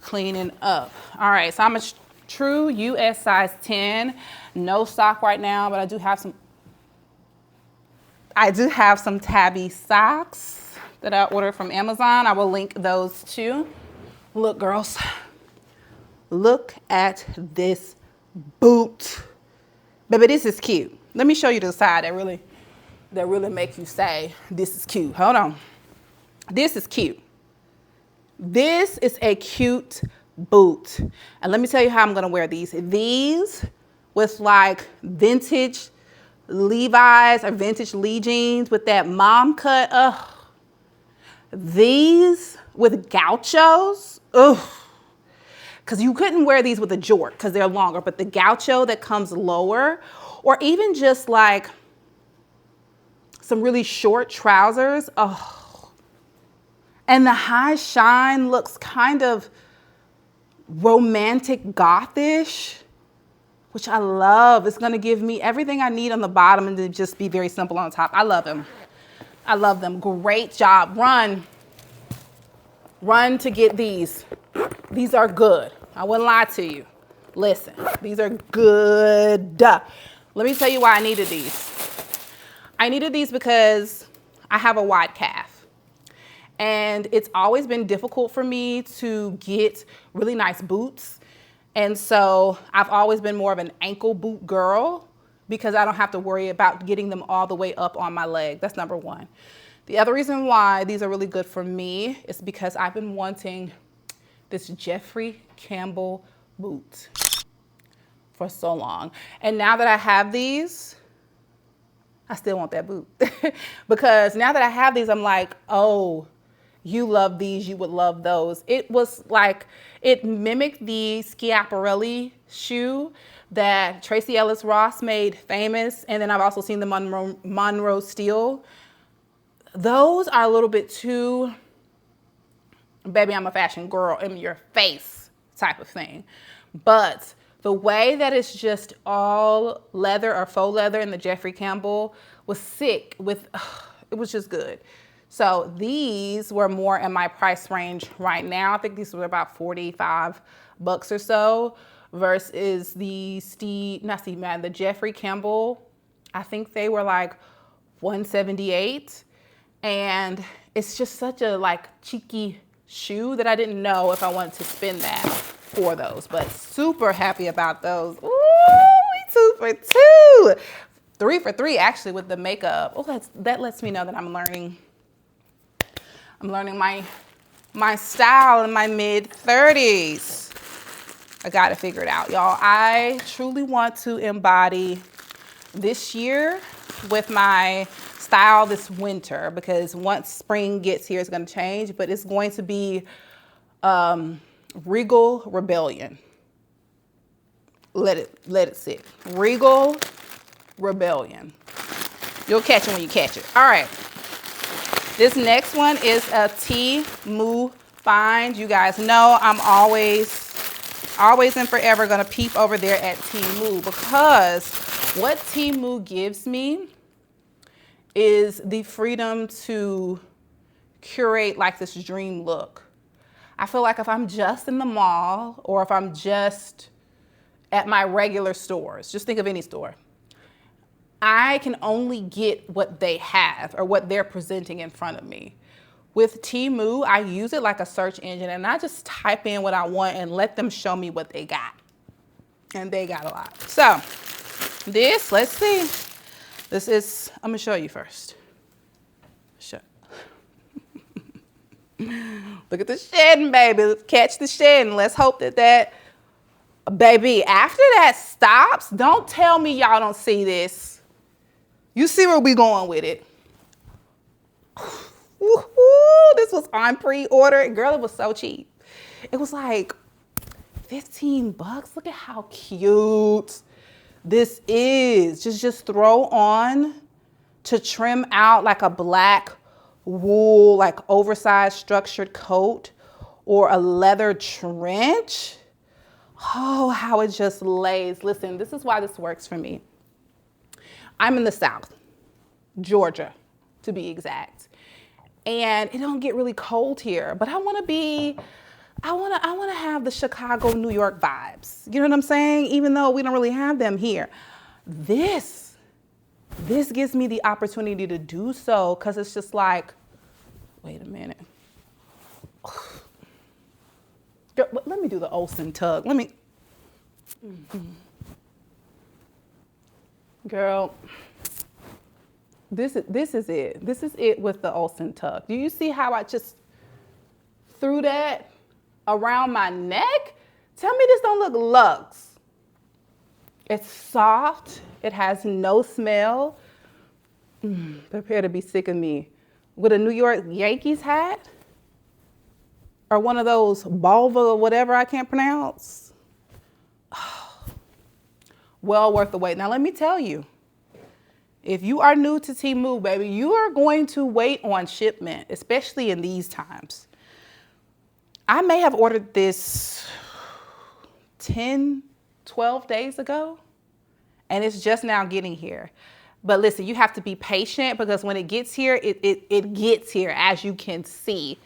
cleaning up. All right, so I'm a true US size 10. No stock right now, but I do have some tabby socks that I ordered from Amazon. I will link those too. Look, girls, look at this boot. Baby, this is cute. Let me show you the side that really make you say, this is cute. Hold on. This is cute. This is a cute boot. And let me tell you how I'm gonna wear these. These with like vintage Levi's or vintage Lee jeans with that mom cut. Ugh. These with gauchos. Ugh. Because you couldn't wear these with a jort because they're longer, but the gaucho that comes lower, or even just like some really short trousers. Oh. And the high shine looks kind of romantic gothish, which I love. It's gonna give me everything I need on the bottom and to just be very simple on top. I love them. I love them. Great job. Run to get these. These are good. I wouldn't lie to you. Listen, these are good. Let me tell you why I needed these. I needed these because I have a wide calf. And it's always been difficult for me to get really nice boots. And so I've always been more of an ankle boot girl because I don't have to worry about getting them all the way up on my leg. That's number one. The other reason why these are really good for me is because I've been wanting this Jeffrey Campbell boot for so long. And now that I have these, I still want that boot. Because now that I have these, I'm like, oh, you love these, you would love those. It was like, it mimicked the Schiaparelli shoe that Tracy Ellis Ross made famous. And then I've also seen the Monroe Steel. Those are a little bit too, baby, I'm a fashion girl, in your face type of thing. But the way that it's just all leather or faux leather in the Jeffrey Campbell was sick with, it was just good. So these were more in my price range right now. I think these were about 45 bucks or so versus the the Jeffrey Campbell. I think they were like 178. And it's just such a like cheeky shoe that I didn't know if I wanted to spend that for those, but super happy about those. Ooh, 2 for 2. 3 for 3 actually with the makeup. Oh, that lets me know that I'm learning my style in my mid-30s. I gotta figure it out, y'all. I truly want to embody this year with my style this winter, because once spring gets here, it's gonna change, but it's going to be Regal Rebellion. Let it sit. Regal Rebellion. You'll catch it when you catch it. All right. This next one is a Temu find. You guys know I'm always and forever gonna peep over there at Temu, because what Temu gives me is the freedom to curate like this dream look. I feel like if I'm just in the mall or if I'm just at my regular stores, just think of any store, I can only get what they have or what they're presenting in front of me. With Temu, I use it like a search engine, and I just type in what I want and let them show me what they got. And they got a lot. So this, let's see. This is, I'm gonna show you first. Look at the shedding, baby. Let's catch the shedding. Let's hope that, baby, after that stops, don't tell me y'all don't see this. You see where we going with it. Woo-hoo, this was on pre-order. Girl, it was so cheap. It was like 15 bucks. Look at how cute this is. Just throw on to trim out like a black wool, like oversized structured coat or a leather trench. Oh, how it just lays. Listen, this is why this works for me. I'm in the South, Georgia, to be exact. And it don't get really cold here, but I want to have the Chicago, New York vibes. You know what I'm saying? Even though we don't really have them here. This gives me the opportunity to do so, because it's just like, wait a minute. Let me do the Olsen tug. Girl, this is it. This is it with the Olsen tug. Do you see how I just threw that around my neck? Tell me this don't look luxe. It's soft. It has no smell. Prepare to be sick of me. With a New York Yankees hat? Or one of those Balva or whatever I can't pronounce. Well worth the wait. Now let me tell you, if you are new to Temu, baby, you are going to wait on shipment, especially in these times. I may have ordered this 10, 12 days ago, and it's just now getting here. But listen, you have to be patient, because when it gets here, it gets here, as you can see.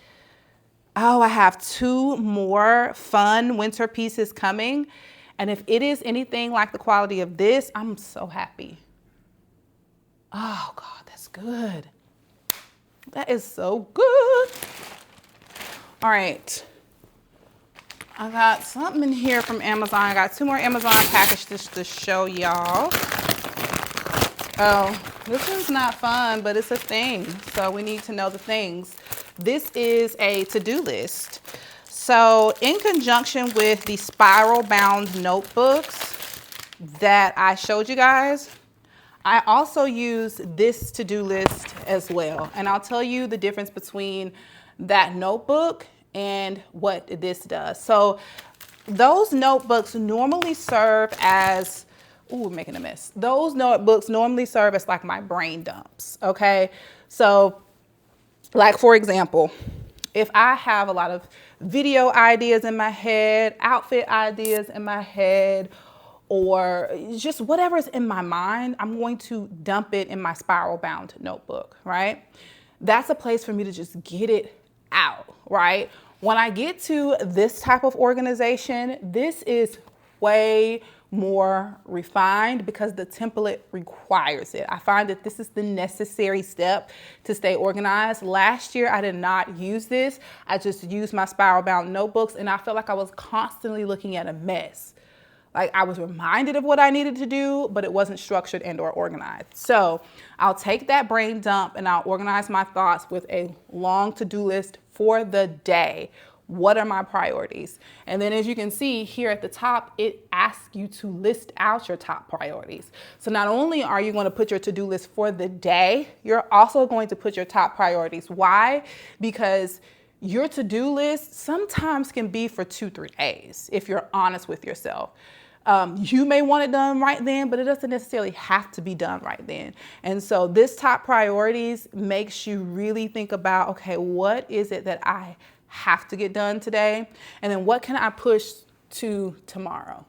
Oh, I have 2 more fun winter pieces coming. And if it is anything like the quality of this, I'm so happy. Oh God, that's good. That is so good. All right. I got something in here from Amazon. I got 2 more Amazon packages to show y'all. Oh, this one's not fun, but it's a thing. So we need to know the things. This is a to-do list. So in conjunction with the spiral bound notebooks that I showed you guys, I also use this to-do list as well. And I'll tell you the difference between that notebook and what this does. So those notebooks normally serve as, ooh, making a mess. Those notebooks normally serve as like my brain dumps, okay? So like, for example, if I have a lot of video ideas in my head, outfit ideas in my head, or just whatever's in my mind, I'm going to dump it in my spiral bound notebook, right? That's a place for me to just get it out, right? When I get to this type of organization, this is way more refined because the template requires it. I find that this is the necessary step to stay organized. Last year, I did not use this. I just used my spiral bound notebooks, and I felt like I was constantly looking at a mess. Like, I was reminded of what I needed to do, but it wasn't structured and or organized. So I'll take that brain dump and I'll organize my thoughts with a long to-do list for the day. What are my priorities? And then as you can see here at the top, it asks you to list out your top priorities. So not only are you going to put your to-do list for the day, you're also going to put your top priorities. Why? Because your to-do list sometimes can be for 2-3 days, if you're honest with yourself. You may want it done right then, but it doesn't necessarily have to be done right then. And so this top priorities makes you really think about, okay, what is it that I have to get done today? And then what can I push to tomorrow?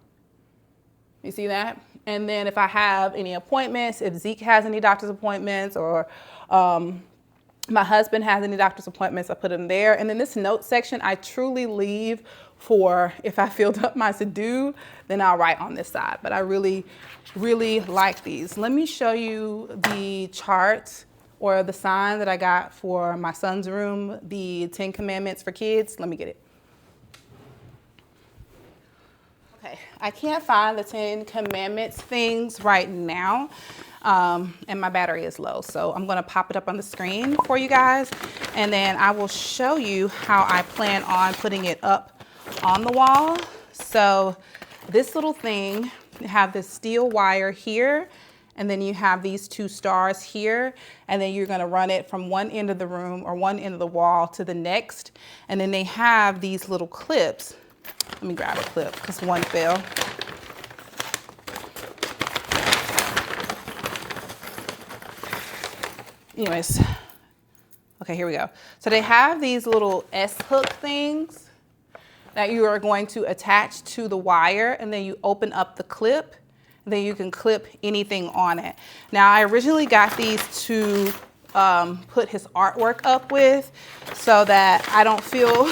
You see that? And then if I have any appointments, if Zeke has any doctor's appointments, or my husband has any doctor's appointments, I put them there. And then this note section, I truly leave for if I filled up my to-do, then I'll write on this side. But I really, really like these. Let me show you the chart or the sign that I got for my son's room, the 10 Commandments for kids. Let me get it. Okay, I can't find the 10 Commandments things right now. And my battery is low, so I'm going to pop it up on the screen for you guys, and then I will show you how I plan on putting it up on the wall. So this little thing, you have this steel wire here, and then you have these 2 stars here, and then you're going to run it from one end of the room or one end of the wall to the next. And then they have these little clips. Let me grab a clip because one fell. Anyways, okay, here we go. So they have these little S-hook things that you are going to attach to the wire, and then you open up the clip, and then you can clip anything on it. Now, I originally got these to put his artwork up with so that I don't feel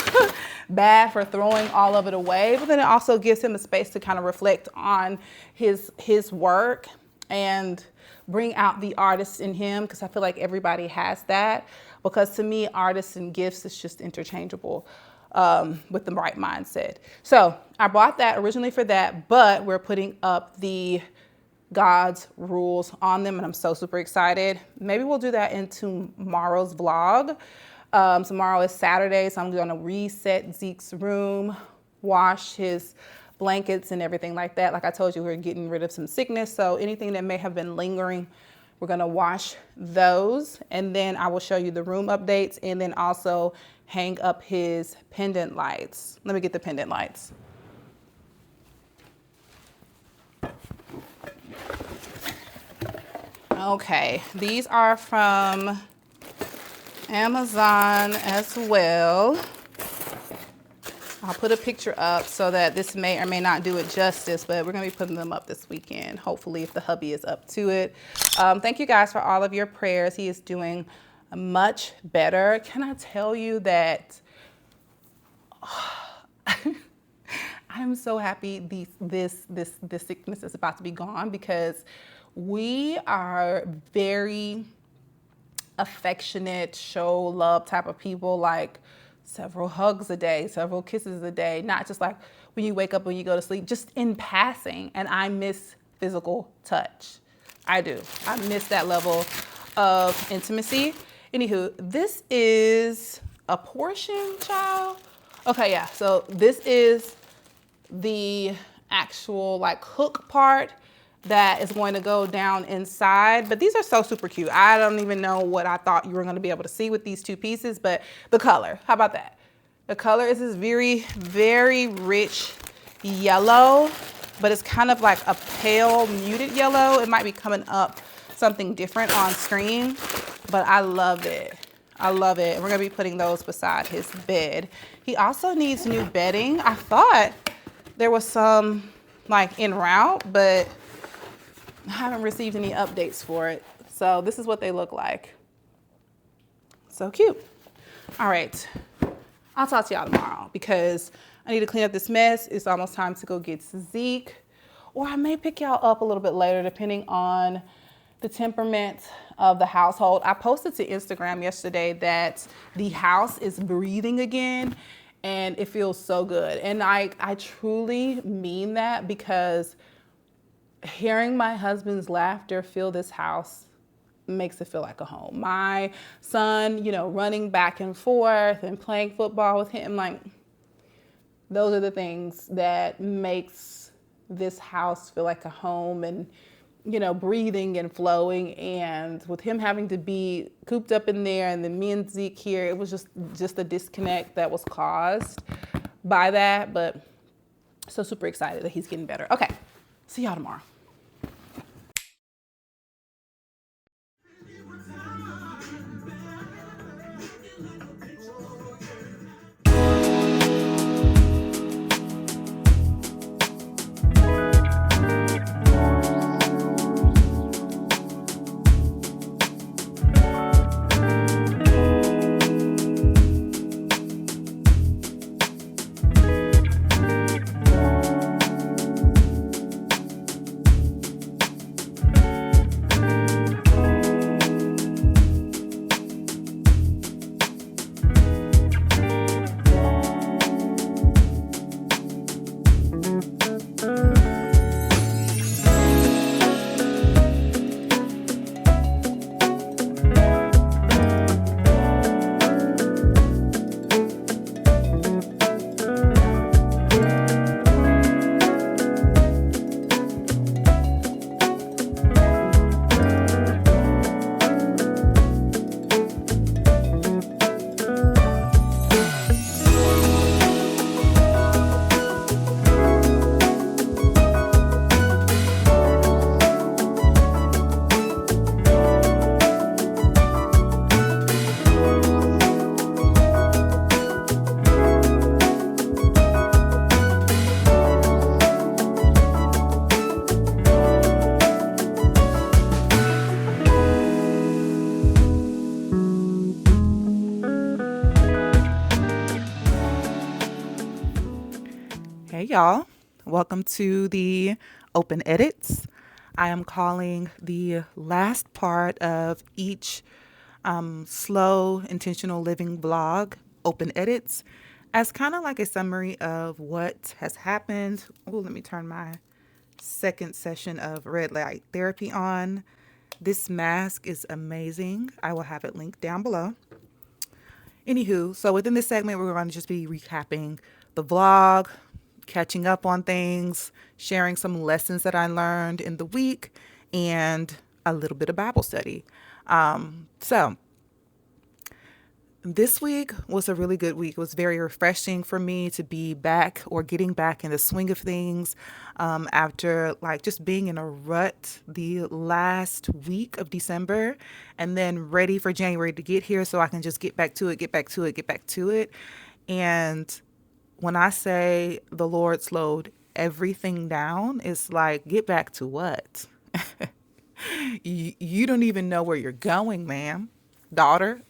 bad for throwing all of it away, but then it also gives him a space to kind of reflect on his work and bring out the artist in him, because I feel like everybody has that. Because to me, artists and gifts is just interchangeable with the right mindset. So I bought that originally for that, but we're putting up the God's rules on them, and I'm so super excited. Maybe we'll do that in tomorrow's vlog. Tomorrow is Saturday, so I'm going to reset Zeke's room, wash his blankets and everything like that. Like I told you, we're getting rid of some sickness, so anything that may have been lingering, we're going to wash those, and then I will show you the room updates, and then also hang up his pendant lights. Let me get the pendant lights. Okay, these are from Amazon as well. I'll put a picture up so that this may or may not do it justice, but we're going to be putting them up this weekend, hopefully, if the hubby is up to it. Thank you guys for all of your prayers. He is doing much better. Can I tell you that I'm so happy this sickness is about to be gone, because we are very affectionate, show love type of people, like several hugs a day, several kisses a day, not just like when you wake up, when you go to sleep, just in passing. And I miss physical touch. I do. I miss that level of intimacy. Anywho, this is a portion, child. Okay, yeah, so this is the actual like hook part, that is going to go down inside. But these are so super cute. I don't even know what I thought you were going to be able to see with these two pieces, but the color, how about that? The color is this very, very rich yellow, but it's kind of like a pale muted yellow. It might be coming up something different on screen, but I love it. I love it. We're gonna be putting those beside his bed. He also needs new bedding. I thought there was some like en route, but I haven't received any updates for it. So this is what they look like. So cute. All right, I'll talk to y'all tomorrow because I need to clean up this mess. It's almost time to go get Zeke, or I may pick y'all up a little bit later depending on the temperament of the household. I posted to Instagram yesterday that the house is breathing again and it feels so good. And I truly mean that because hearing my husband's laughter fill this house makes it feel like a home. My son, running back and forth and playing football with him, like those are the things that makes this house feel like a home and breathing and flowing. And with him having to be cooped up in there and then me and Zeke here, it was just a disconnect that was caused by that. But so super excited that he's getting better. Okay, see y'all tomorrow. Hey y'all, welcome to the Open Edits. I am calling the last part of each slow intentional living vlog Open Edits as kind of like a summary of what has happened. Oh, let me turn my second session of red light therapy on. This mask is amazing. I will have it linked down below. Anywho, so within this segment, we're going to just be recapping the vlog, catching up on things, sharing some lessons that I learned in the week, and a little bit of Bible study. So this week was a really good week. It was very refreshing for me to be back or getting back in the swing of things after like just being in a rut the last week of December and then ready for January to get here so I can just get back to it. And when I say the Lord slowed everything down, it's like, get back to what? You don't even know where you're going, ma'am, daughter.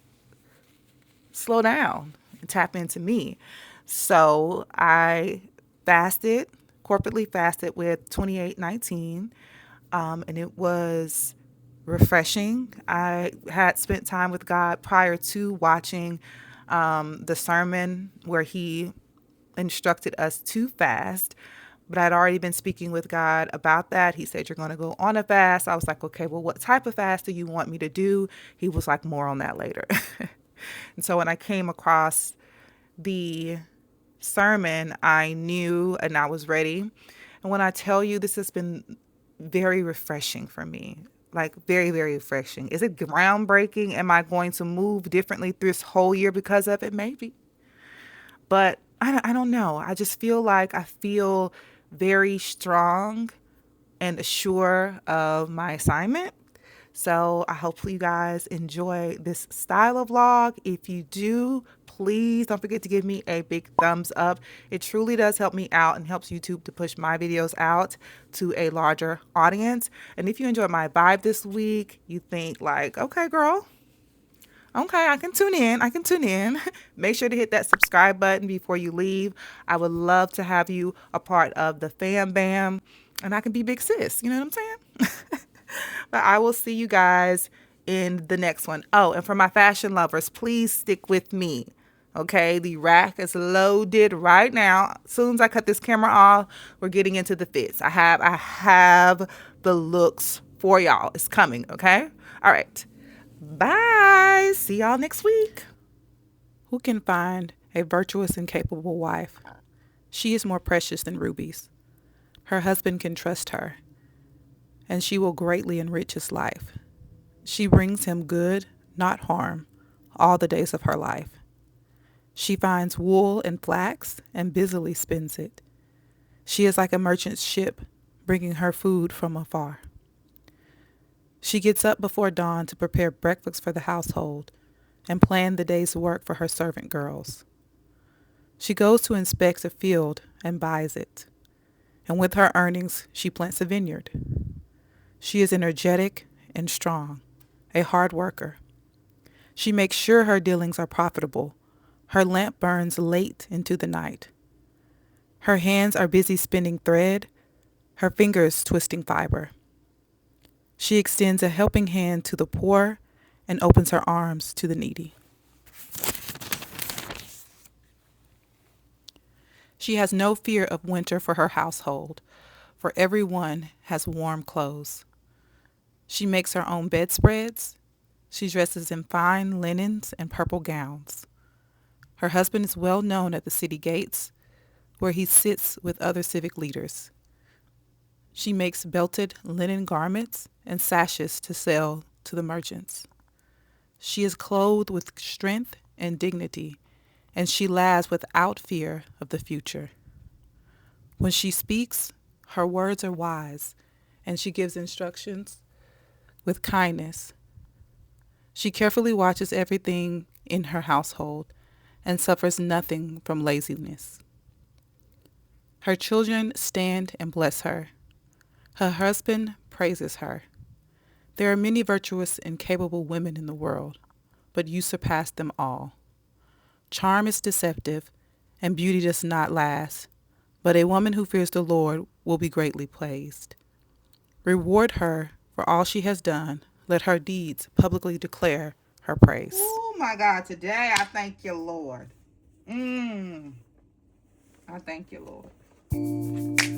Slow down and tap into me. So I corporately fasted with 28:19, and it was refreshing. I had spent time with God prior to watching the sermon where he instructed us to fast, but I'd already been speaking with God about that. He said, you're going to go on a fast. I was like, okay, well, what type of fast do you want me to do? He was like, more on that later. And so when I came across the sermon, I knew and I was ready. And when I tell you, this has been very refreshing for me. Like very, very refreshing. Is it groundbreaking? Am I going to move differently through this whole year because of it? Maybe. But I don't know. I just feel like I feel very strong and sure of my assignment. So I hope you guys enjoy this style of vlog. If you do, please don't forget to give me a big thumbs up. It truly does help me out and helps YouTube to push my videos out to a larger audience. And if you enjoyed my vibe this week, you think like, okay, girl, okay, I can tune in. I can tune in. Make sure to hit that subscribe button before you leave. I would love to have you a part of the fam bam, and I can be big sis. You know what I'm saying? But I will see you guys in the next one. Oh, and for my fashion lovers, please stick with me. Okay, the rack is loaded right now. As soon as I cut this camera off, we're getting into the fits. I have the looks for y'all. It's coming, okay? All right. Bye. See y'all next week. Who can find a virtuous and capable wife? She is more precious than rubies. Her husband can trust her, and she will greatly enrich his life. She brings him good, not harm, all the days of her life. She finds wool and flax and busily spins it. She is like a merchant ship, bringing her food from afar. She gets up before dawn to prepare breakfast for the household and plan the day's work for her servant girls. She goes to inspect a field and buys it, and with her earnings, she plants a vineyard. She is energetic and strong, a hard worker. She makes sure her dealings are profitable. Her lamp burns late into the night. Her hands are busy spinning thread, her fingers twisting fiber. She extends a helping hand to the poor and opens her arms to the needy. She has no fear of winter for her household, for everyone has warm clothes. She makes her own bedspreads. She dresses in fine linens and purple gowns. Her husband is well known at the city gates, where he sits with other civic leaders. She makes belted linen garments and sashes to sell to the merchants. She is clothed with strength and dignity, and she laughs without fear of the future. When she speaks, her words are wise, and she gives instructions with kindness. She carefully watches everything in her household and suffers nothing from laziness. Her children stand and bless her. Her husband praises her. There are many virtuous and capable women in the world, but you surpass them all. Charm is deceptive, and beauty does not last, but a woman who fears the Lord will be greatly praised. Reward her for all she has done. Let her deeds publicly declare her praise. Oh my God, today I thank you, Lord. I thank you, Lord.